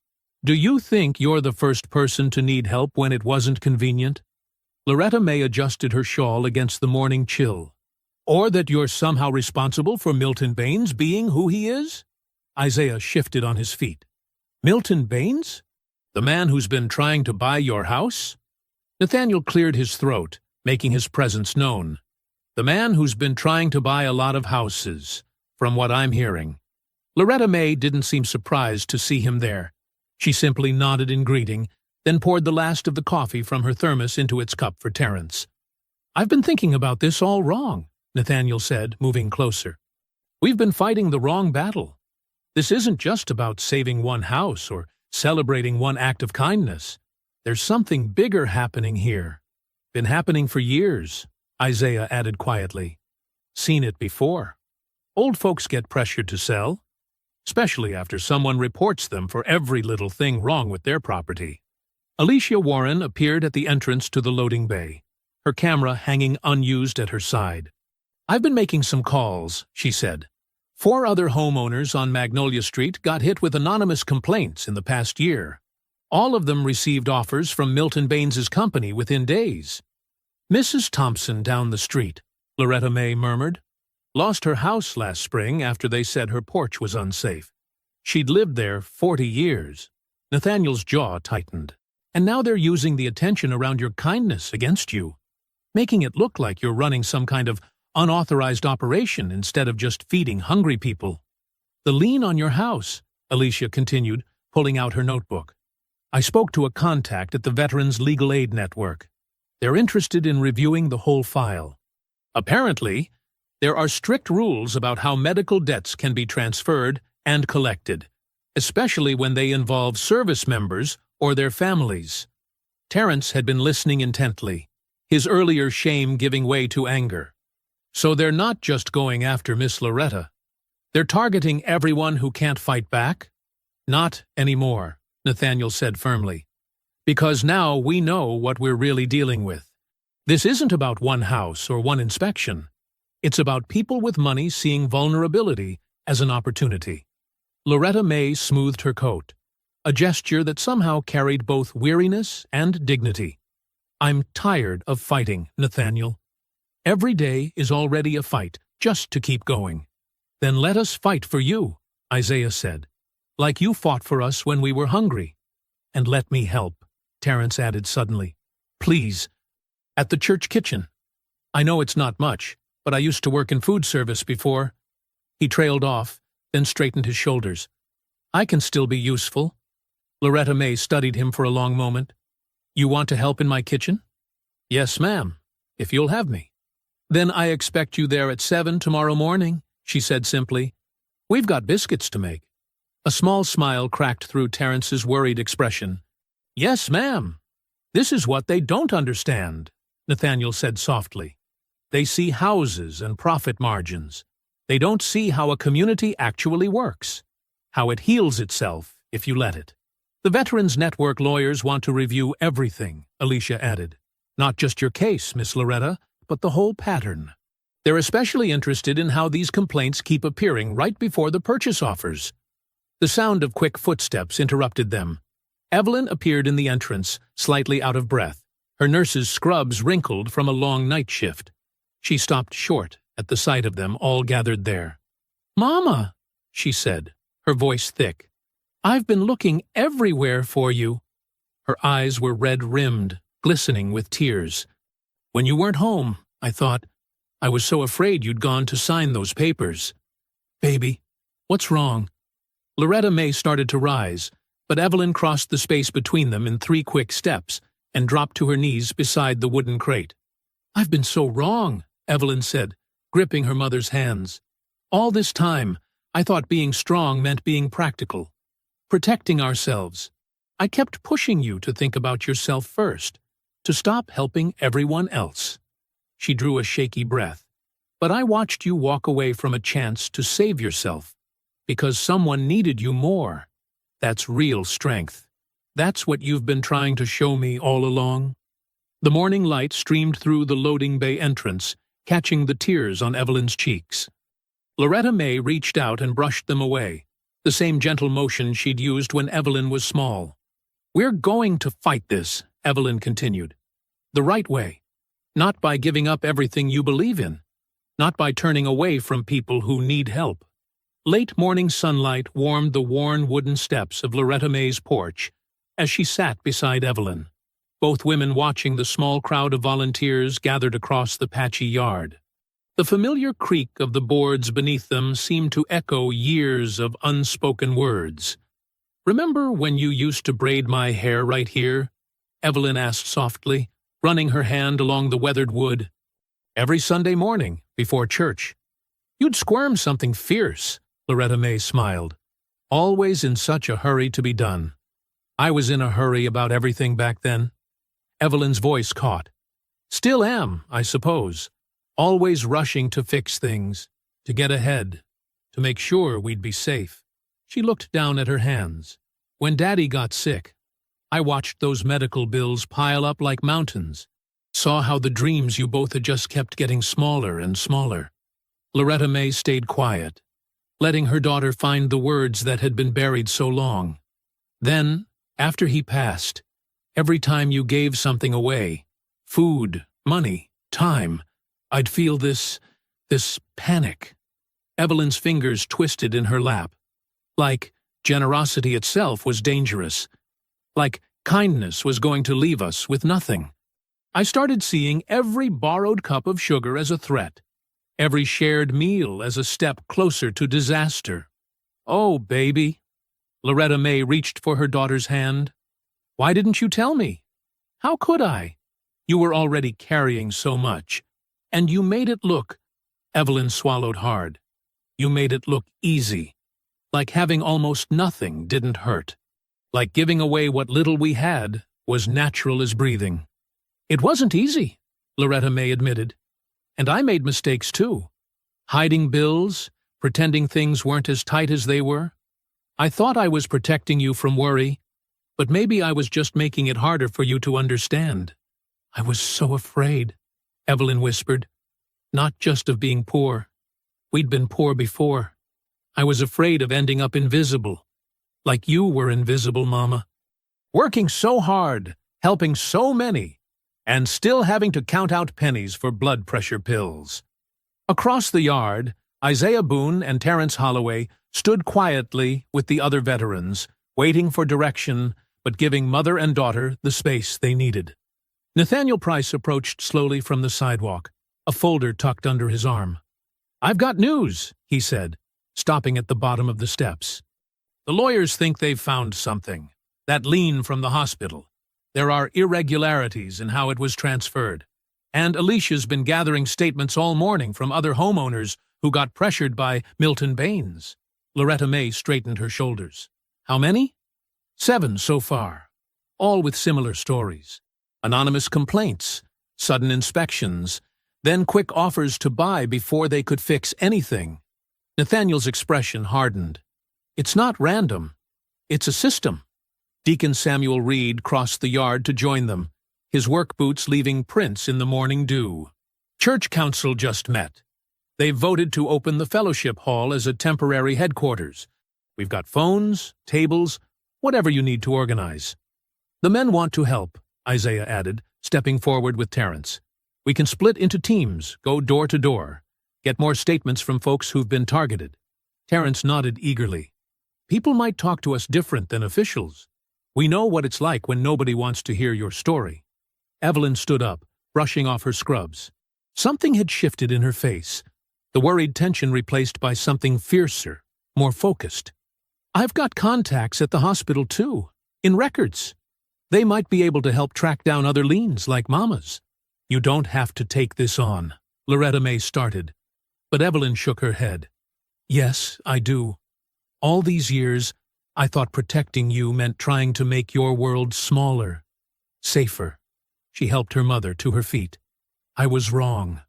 do you think you're the first person to need help when it wasn't convenient?" Loretta May adjusted her shawl against the morning chill. "Or that you're somehow responsible for Milton Baines being who he is?" Isaiah shifted on his feet. "Milton Baines? The man who's been trying to buy your house?" Nathaniel cleared his throat, making his presence known. "The man who's been trying to buy a lot of houses, from what I'm hearing." Loretta May didn't seem surprised to see him there. She simply nodded in greeting, then poured the last of the coffee from her thermos into its cup for Terence. "I've been thinking about this all wrong," Nathaniel said, moving closer. "We've been fighting the wrong battle. This isn't just about saving one house or celebrating one act of kindness. There's something bigger happening here. Been happening for years," Isaiah added quietly. "Seen it before. Old folks get pressured to sell, especially after someone reports them for every little thing wrong with their property." Alicia Warren appeared at the entrance to the loading bay, her camera hanging unused at her side. "I've been making some calls," she said. 4 other homeowners on Magnolia Street got hit with anonymous complaints in the past year. All of them received offers from Milton Baines's company within days. "Mrs. Thompson down the street," Loretta May murmured, "lost her house last spring after they said her porch was unsafe. She'd lived there 40 years. Nathaniel's jaw tightened. "And now they're using the attention around your kindness against you, making it look like you're running some kind of unauthorized operation instead of just feeding hungry people." "The lien on your house," Alicia continued, pulling out her notebook. "I spoke to a contact at the Veterans Legal Aid Network. They're interested in reviewing the whole file. Apparently, there are strict rules about how medical debts can be transferred and collected, especially when they involve service members or their families." Terence had been listening intently, his earlier shame giving way to anger. "So they're not just going after Miss Loretta. They're targeting everyone who can't fight back?" "Not anymore," Nathaniel said firmly. "Because now we know what we're really dealing with. This isn't about one house or one inspection. It's about people with money seeing vulnerability as an opportunity." Loretta May smoothed her coat, a gesture that somehow carried both weariness and dignity. "I'm tired of fighting, Nathaniel. Every day is already a fight, just to keep going." "Then let us fight for you," Isaiah said, "like you fought for us when we were hungry." "And let me help," Terence added suddenly. "Please. At the church kitchen. I know it's not much, but I used to work in food service before." He trailed off, then straightened his shoulders. "I can still be useful." Loretta May studied him for a long moment. "You want to help in my kitchen?" "Yes, ma'am, if you'll have me." "Then I expect you there at 7 tomorrow morning," she said simply. "We've got biscuits to make." A small smile cracked through Terence's worried expression. "Yes, ma'am. This is what they don't understand," Nathaniel said softly. "They see houses and profit margins. They don't see how a community actually works, how it heals itself if you let it." "The Veterans Network lawyers want to review everything," Alicia added. "Not just your case, Miss Loretta, but the whole pattern. They're especially interested in how these complaints keep appearing right before the purchase offers." The sound of quick footsteps interrupted them. Evelyn appeared in the entrance, slightly out of breath, her nurse's scrubs wrinkled from a long night shift. She stopped short at the sight of them all gathered there. "Mama," she said, her voice thick, "I've been looking everywhere for you." Her eyes were red-rimmed, glistening with tears. "When you weren't home, I thought. I was so afraid you'd gone to sign those papers." "Baby, what's wrong?" Loretta May started to rise, but Evelyn crossed the space between them in 3 quick steps and dropped to her knees beside the wooden crate. "I've been so wrong," Evelyn said, gripping her mother's hands. "All this time, I thought being strong meant being practical, protecting ourselves. I kept pushing you to think about yourself first, to stop helping everyone else." She drew a shaky breath. "But I watched you walk away from a chance to save yourself, because someone needed you more. That's real strength. That's what you've been trying to show me all along." The morning light streamed through the loading bay entrance, catching the tears on Evelyn's cheeks. Loretta May reached out and brushed them away, the same gentle motion she'd used when Evelyn was small. "We're going to fight this," Evelyn continued. "The right way. Not by giving up everything you believe in. Not by turning away from people who need help." Late morning sunlight warmed the worn wooden steps of Loretta May's porch as she sat beside Evelyn, both women watching the small crowd of volunteers gathered across the patchy yard. The familiar creak of the boards beneath them seemed to echo years of unspoken words. "Remember when you used to braid my hair right here?" Evelyn asked softly, running her hand along the weathered wood. "Every Sunday morning, before church. You'd squirm something fierce," Loretta May smiled. "Always in such a hurry to be done." "I was in a hurry about everything back then." Evelyn's voice caught. "Still am, I suppose. Always rushing to fix things, to get ahead, to make sure we'd be safe." She looked down at her hands. "When Daddy got sick, I watched those medical bills pile up like mountains, saw how the dreams you both had just kept getting smaller and smaller." Loretta May stayed quiet, letting her daughter find the words that had been buried so long. "Then, after he passed, every time you gave something away, food, money, time, I'd feel this panic." Evelyn's fingers twisted in her lap. Like generosity itself was dangerous. Like kindness was going to leave us with nothing. I started seeing every borrowed cup of sugar as a threat, every shared meal as a step closer to disaster. "Oh, baby." Loretta May reached for her daughter's hand. "Why didn't you tell me? How could I? You were already carrying so much. And you made it look—" Evelyn swallowed hard. "You made it look easy. Like having almost nothing didn't hurt. Like giving away what little we had was natural as breathing." "It wasn't easy," Loretta May admitted. "And I made mistakes too. Hiding bills, pretending things weren't as tight as they were. I thought I was protecting you from worry, but maybe I was just making it harder for you to understand." "I was so afraid," Evelyn whispered. "Not just of being poor. We'd been poor before. I was afraid of ending up invisible. Like you were invisible, Mama. Working so hard, helping so many, and still having to count out pennies for blood pressure pills." Across the yard, Isaiah Boone and Terrence Holloway stood quietly with the other veterans, waiting for direction but giving mother and daughter the space they needed. Nathaniel Price approached slowly from the sidewalk, a folder tucked under his arm. "I've got news," he said, stopping at the bottom of the steps. "The lawyers think they've found something. That lien from the hospital. There are irregularities in how it was transferred. And Alicia's been gathering statements all morning from other homeowners who got pressured by Milton Baines." Loretta May straightened her shoulders. "How many?" "7 so far, all with similar stories. Anonymous complaints, sudden inspections, then quick offers to buy before they could fix anything." Nathaniel's expression hardened. "It's not random. It's a system." Deacon Samuel Reed crossed the yard to join them, his work boots leaving prints in the morning dew. "Church council just met. They've voted to open the fellowship hall as a temporary headquarters. We've got phones, tables, whatever you need to organize." "The men want to help," Isaiah added, stepping forward with Terrence. "We can split into teams, go door to door, get more statements from folks who've been targeted." Terrence nodded eagerly. "People might talk to us different than officials. We know what it's like when nobody wants to hear your story. Evelyn stood up, brushing off her scrubs. Something had shifted in her face, the worried tension replaced by something fiercer, more focused. I've got contacts at the hospital too, in records. They might be able to help track down other liens like Mama's. You don't have to take this on, Loretta May started. But Evelyn shook her head. Yes, I do. All these years, I thought protecting you meant trying to make your world smaller, safer. She helped her mother to her feet. I was wrong.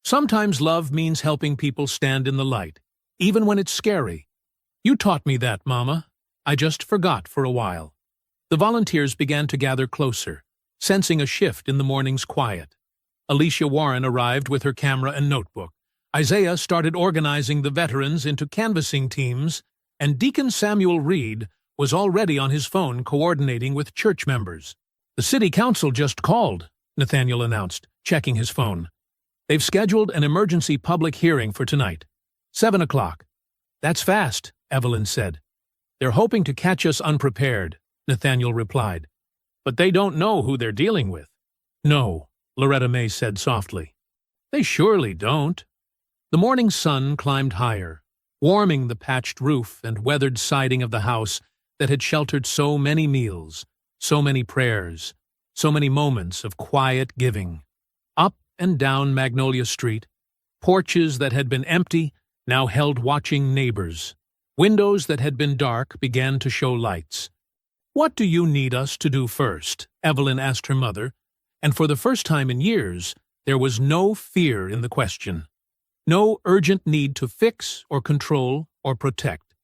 Sometimes love means helping people stand in the light, even when it's scary. You taught me that, Mama. I just forgot for a while. The volunteers began to gather closer, sensing a shift in the morning's quiet. Alicia Warren arrived with her camera and notebook. Isaiah started organizing the veterans into canvassing teams, and Deacon Samuel Reed was already on his phone coordinating with church members. The city council just called, Nathaniel announced, checking his phone. They've scheduled an emergency public hearing for tonight, 7 o'clock. That's fast, Evelyn said. They're hoping to catch us unprepared, Nathaniel replied. But they don't know who they're dealing with. No, Loretta May said softly. They surely don't. The morning sun climbed higher, warming the patched roof and weathered siding of the house that had sheltered so many meals, so many prayers, so many moments of quiet giving. Up and down Magnolia Street, porches that had been empty now held watching neighbors. Windows that had been dark began to show lights. What do you need us to do first? Evelyn asked her mother, and for the first time in years, there was no fear in the question. No urgent need to fix or control or protect.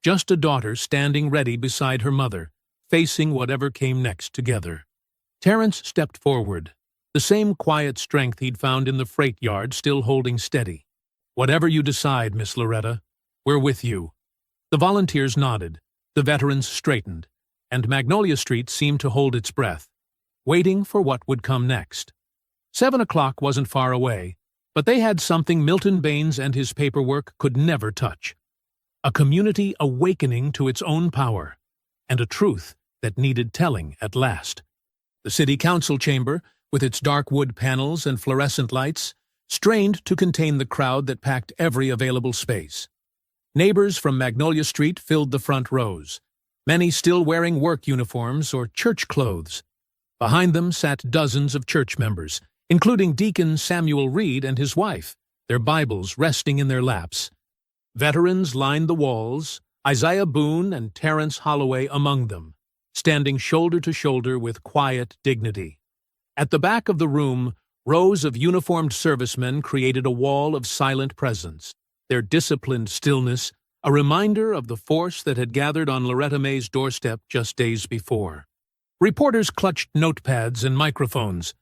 Just a daughter standing ready beside her mother, facing whatever came next together. Terence stepped forward, the same quiet strength he'd found in the freight yard still holding steady. Whatever you decide, Miss Loretta, we're with you. The volunteers nodded, the veterans straightened, and Magnolia Street seemed to hold its breath, waiting for what would come next. 7 o'clock wasn't far away, but they had something Milton Baines and his paperwork could never touch. A community awakening to its own power, and a truth that needed telling at last. The city council chamber, with its dark wood panels and fluorescent lights, strained to contain the crowd that packed every available space. Neighbors from Magnolia Street filled the front rows, many still wearing work uniforms or church clothes. Behind them sat dozens of church members, including Deacon Samuel Reed and his wife, their Bibles resting in their laps. Veterans lined the walls, Isaiah Boone and Terence Holloway among them, standing shoulder to shoulder with quiet dignity. At the back of the room, rows of uniformed servicemen created a wall of silent presence, their disciplined stillness a reminder of the force that had gathered on Loretta May's doorstep just days before. Reporters clutched notepads and microphones,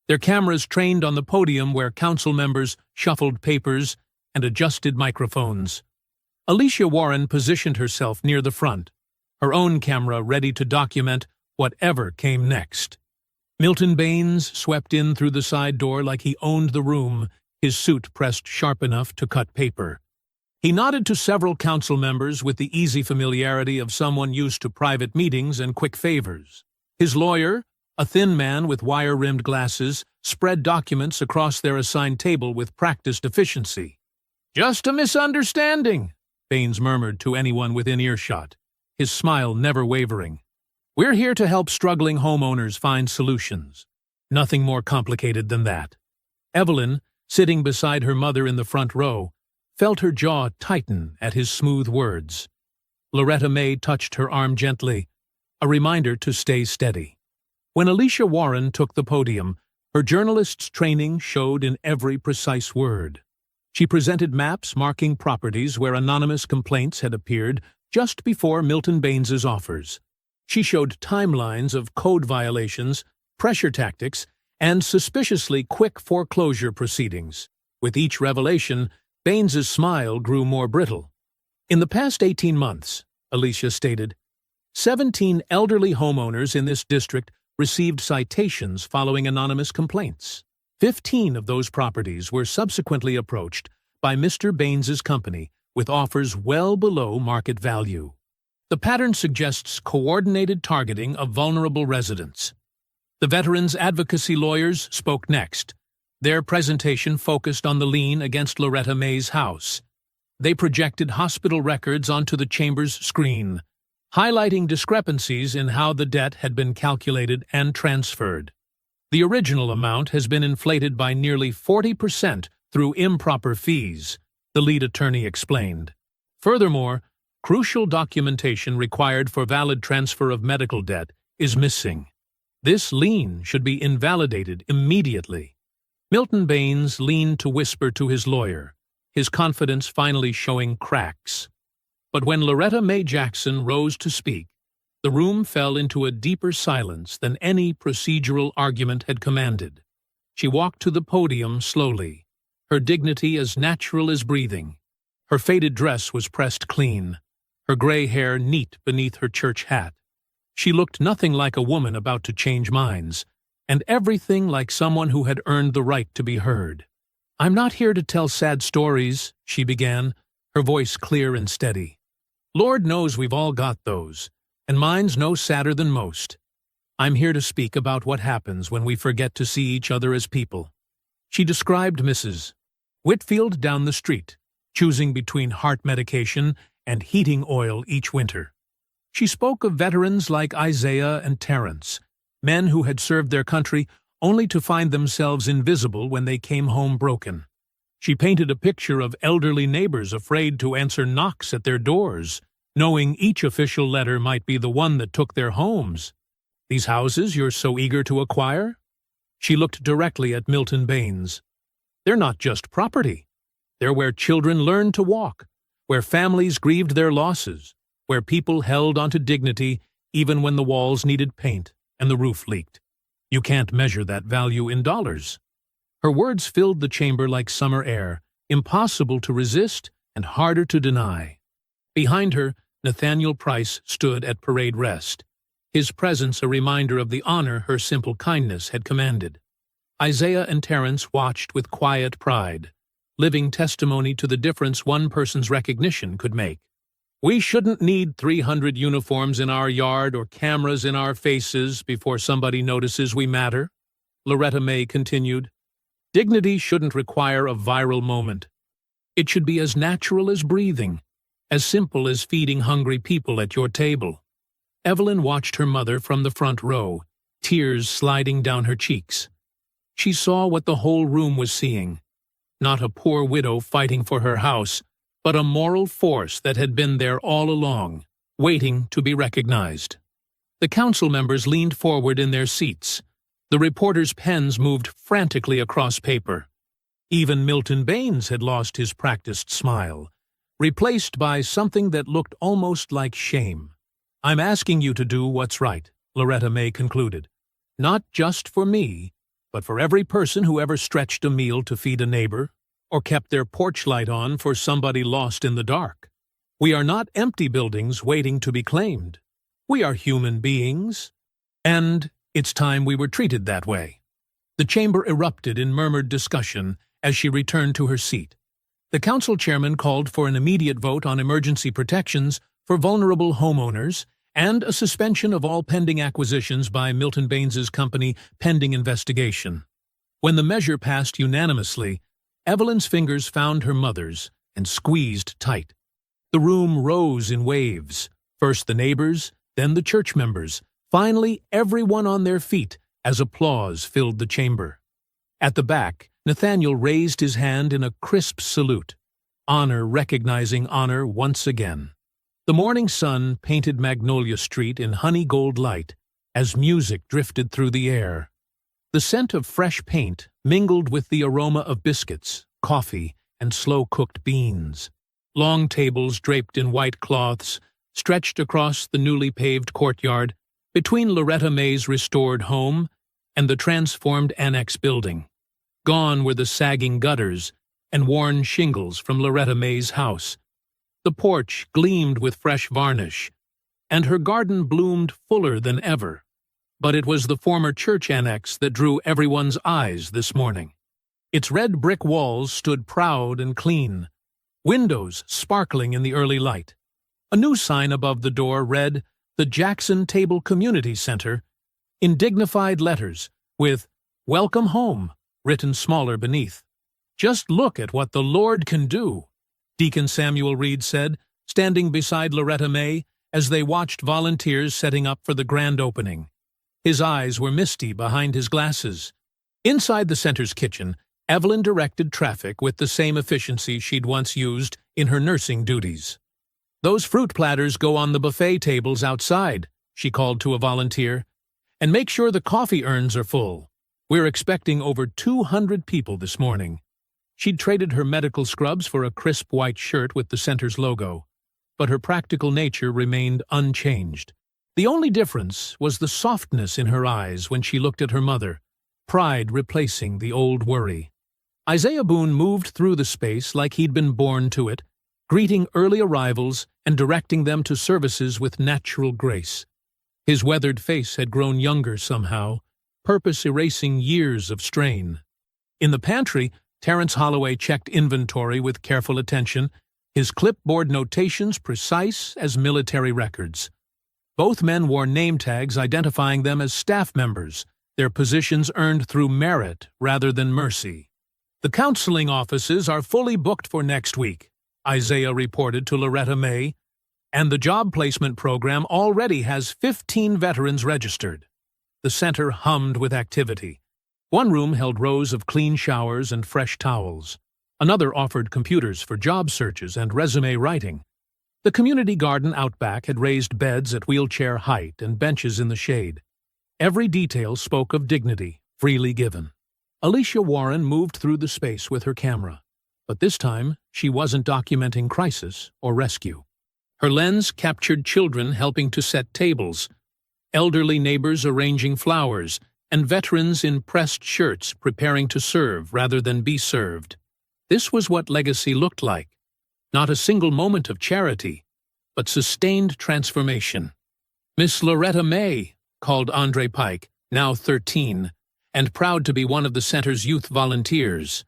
their cameras trained on the podium where council members shuffled papers and adjusted microphones. Alicia Warren positioned herself near the front, her own camera ready to document whatever came next. Milton Baines swept in through the side door like he owned the room, his suit pressed sharp enough to cut paper. He nodded to several council members with the easy familiarity of someone used to private meetings and quick favors. His lawyer, a thin man with wire-rimmed glasses, spread documents across their assigned table with practiced efficiency. "Just a misunderstanding," Baines murmured to anyone within earshot, his smile never wavering. "We're here to help struggling homeowners find solutions. Nothing more complicated than that." Evelyn, sitting beside her mother in the front row, felt her jaw tighten at his smooth words. Loretta May touched her arm gently, a reminder to stay steady. When Alicia Warren took the podium, her journalist's training showed in every precise word. She presented maps marking properties where anonymous complaints had appeared just before Milton Baines's offers. She showed timelines of code violations, pressure tactics, and suspiciously quick foreclosure proceedings. With each revelation, Baines's smile grew more brittle. "In the past 18 months," Alicia stated, 17 elderly homeowners in this district received citations following anonymous complaints. 15 of those properties were subsequently approached by Mr. Baines's company with offers well below market value. The pattern suggests coordinated targeting of vulnerable residents. The veterans' advocacy lawyers spoke next. Their presentation focused on the lien against Loretta May's house. They projected hospital records onto the chamber's screen, highlighting discrepancies in how the debt had been calculated and transferred. The original amount has been inflated by nearly 40% through improper fees, the lead attorney explained. Furthermore, crucial documentation required for valid transfer of medical debt is missing. This lien should be invalidated immediately. Milton Baines leaned to whisper to his lawyer, his confidence finally showing cracks. But when Loretta May Jackson rose to speak, the room fell into a deeper silence than any procedural argument had commanded. She walked to the podium slowly, her dignity as natural as breathing. Her faded dress was pressed clean, her gray hair neat beneath her church hat. She looked nothing like a woman about to change minds, and everything like someone who had earned the right to be heard. "I'm not here to tell sad stories," she began, her voice clear and steady. "Lord knows we've all got those, and mine's no sadder than most. I'm here to speak about what happens when we forget to see each other as people." She described Mrs. Whitfield down the street, choosing between heart medication and heating oil each winter. She spoke of veterans like Isaiah and Terrence, men who had served their country only to find themselves invisible when they came home broken. She painted a picture of elderly neighbors afraid to answer knocks at their doors, knowing each official letter might be the one that took their homes. "These houses you're so eager to acquire?" She looked directly at Milton Baines. "They're not just property. They're where children learned to walk, where families grieved their losses, where people held onto dignity even when the walls needed paint and the roof leaked. You can't measure that value in dollars." Her words filled the chamber like summer air, impossible to resist and harder to deny. Behind her, Nathaniel Price stood at parade rest, his presence a reminder of the honor her simple kindness had commanded. Isaiah and Terrence watched with quiet pride, living testimony to the difference one person's recognition could make. "We shouldn't need 300 uniforms in our yard or cameras in our faces before somebody notices we matter," Loretta May continued. "Dignity shouldn't require a viral moment. It should be as natural as breathing, as simple as feeding hungry people at your table." Evelyn watched her mother from the front row, tears sliding down her cheeks. She saw what the whole room was seeing. Not a poor widow fighting for her house, but a moral force that had been there all along, waiting to be recognized. The council members leaned forward in their seats. The reporters' pens moved frantically across paper. Even Milton Baines had lost his practiced smile, replaced by something that looked almost like shame. "I'm asking you to do what's right," Loretta May concluded. "Not just for me, but for every person who ever stretched a meal to feed a neighbor, or kept their porch light on for somebody lost in the dark. We are not empty buildings waiting to be claimed. We are human beings. And it's time we were treated that way." The chamber erupted in murmured discussion as she returned to her seat. The council chairman called for an immediate vote on emergency protections for vulnerable homeowners and a suspension of all pending acquisitions by Milton Baines's company pending investigation. When the measure passed unanimously, Evelyn's fingers found her mother's and squeezed tight. The room rose in waves, first the neighbors, then the church members, finally everyone on their feet as applause filled the chamber. At the back, Nathaniel raised his hand in a crisp salute, honor recognizing honor once again. The morning sun painted Magnolia Street in honey gold light as music drifted through the air. The scent of fresh paint mingled with the aroma of biscuits, coffee, and slow-cooked beans. Long tables draped in white cloths stretched across the newly paved courtyard between Loretta May's restored home and the transformed annex building. Gone were the sagging gutters and worn shingles from Loretta May's house. The porch gleamed with fresh varnish, and her garden bloomed fuller than ever. But it was the former church annex that drew everyone's eyes this morning. Its red brick walls stood proud and clean, windows sparkling in the early light. A new sign above the door read, "The Jackson Table Community Center," in dignified letters, with "Welcome Home" written smaller beneath. "Just look at what the Lord can do," Deacon Samuel Reed said, standing beside Loretta May as they watched volunteers setting up for the grand opening. His eyes were misty behind his glasses. Inside the center's kitchen, Evelyn directed traffic with the same efficiency she'd once used in her nursing duties. "Those fruit platters go on the buffet tables outside," she called to a volunteer. "And make sure the coffee urns are full. We're expecting over 200 people this morning." She'd traded her medical scrubs for a crisp white shirt with the center's logo, but her practical nature remained unchanged. The only difference was the softness in her eyes when she looked at her mother, pride replacing the old worry. Isaiah Boone moved through the space like he'd been born to it, greeting early arrivals and directing them to services with natural grace. His weathered face had grown younger somehow, purpose erasing years of strain. In the pantry, Terrence Holloway checked inventory with careful attention, his clipboard notations precise as military records. Both men wore name tags identifying them as staff members, their positions earned through merit rather than mercy. "The counseling offices are fully booked for next week," Isaiah reported to Loretta May, "and the job placement program already has 15 veterans registered." The center hummed with activity. One room held rows of clean showers and fresh towels. Another offered computers for job searches and resume writing. The community garden out back had raised beds at wheelchair height and benches in the shade. Every detail spoke of dignity, freely given. Alicia Warren moved through the space with her camera, but this time she wasn't documenting crisis or rescue. Her lens captured children helping to set tables, elderly neighbors arranging flowers, and veterans in pressed shirts preparing to serve rather than be served. This was what legacy looked like. Not a single moment of charity, but sustained transformation. "Miss Loretta May," called Andre Pike, now 13, and proud to be one of the center's youth volunteers.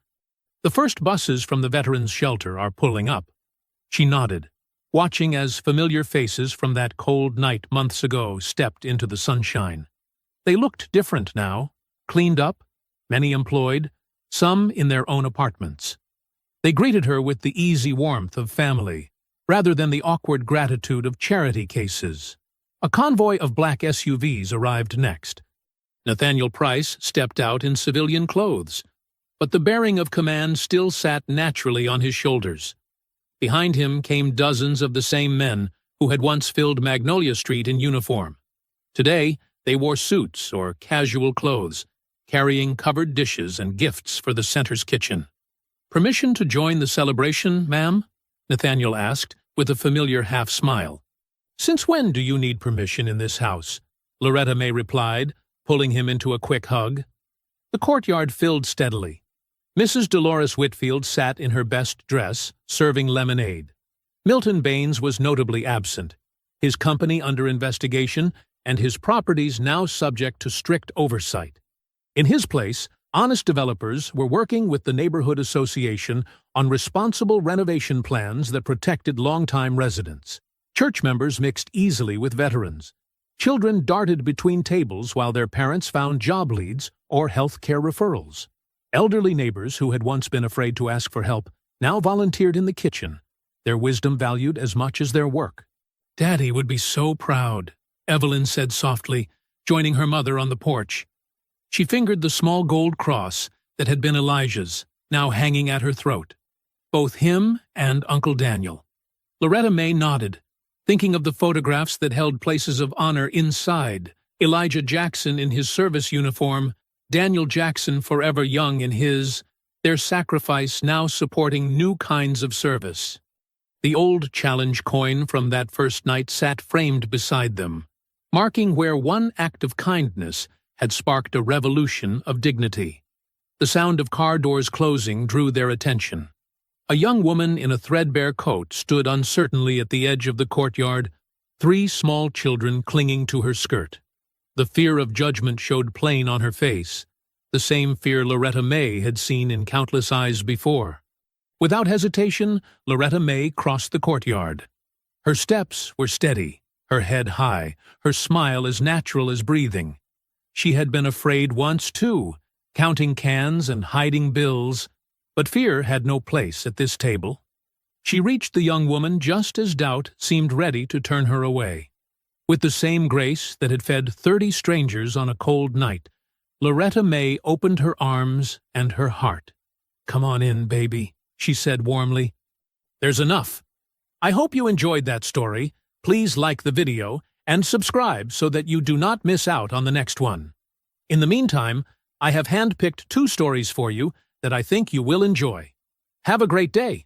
"The first buses from the veterans' shelter are pulling up." She nodded, watching as familiar faces from that cold night months ago stepped into the sunshine. They looked different now, cleaned up, many employed, some in their own apartments. They greeted her with the easy warmth of family, rather than the awkward gratitude of charity cases. A convoy of black SUVs arrived next. Nathaniel Price stepped out in civilian clothes, but the bearing of command still sat naturally on his shoulders. Behind him came dozens of the same men who had once filled Magnolia Street in uniform. Today, they wore suits or casual clothes, carrying covered dishes and gifts for the center's kitchen. "Permission to join the celebration, ma'am?" Nathaniel asked, with a familiar half-smile. "Since when do you need permission in this house?" Loretta May replied, pulling him into a quick hug. The courtyard filled steadily. Mrs. Dolores Whitfield sat in her best dress, serving lemonade. Milton Baines was notably absent, his company under investigation and his properties now subject to strict oversight. In his place, honest developers were working with the neighborhood association on responsible renovation plans that protected longtime residents. Church members mixed easily with veterans. Children darted between tables while their parents found job leads or health care referrals. Elderly neighbors who had once been afraid to ask for help now volunteered in the kitchen, their wisdom valued as much as their work. "Daddy would be so proud," Evelyn said softly, joining her mother on the porch. She fingered the small gold cross that had been Elijah's, now hanging at her throat. Both him and Uncle Daniel. Loretta May nodded, thinking of the photographs that held places of honor inside, Elijah Jackson in his service uniform, Daniel Jackson forever young in his, their sacrifice now supporting new kinds of service. The old challenge coin from that first night sat framed beside them, marking where one act of kindness had sparked a revolution of dignity. The sound of car doors closing drew their attention. A young woman in a threadbare coat stood uncertainly at the edge of the courtyard, 3 small children clinging to her skirt. The fear of judgment showed plain on her face, the same fear Loretta May had seen in countless eyes before. Without hesitation, Loretta May crossed the courtyard. Her steps were steady, her head high, her smile as natural as breathing. She had been afraid once, too, counting cans and hiding bills, but fear had no place at this table. She reached the young woman just as doubt seemed ready to turn her away. With the same grace that had fed 30 strangers on a cold night, Loretta May opened her arms and her heart. "Come on in, baby," she said warmly. "There's enough." I hope you enjoyed that story. Please like the video and subscribe so that you do not miss out on the next one. In the meantime, I have handpicked 2 stories for you that I think you will enjoy. Have a great day.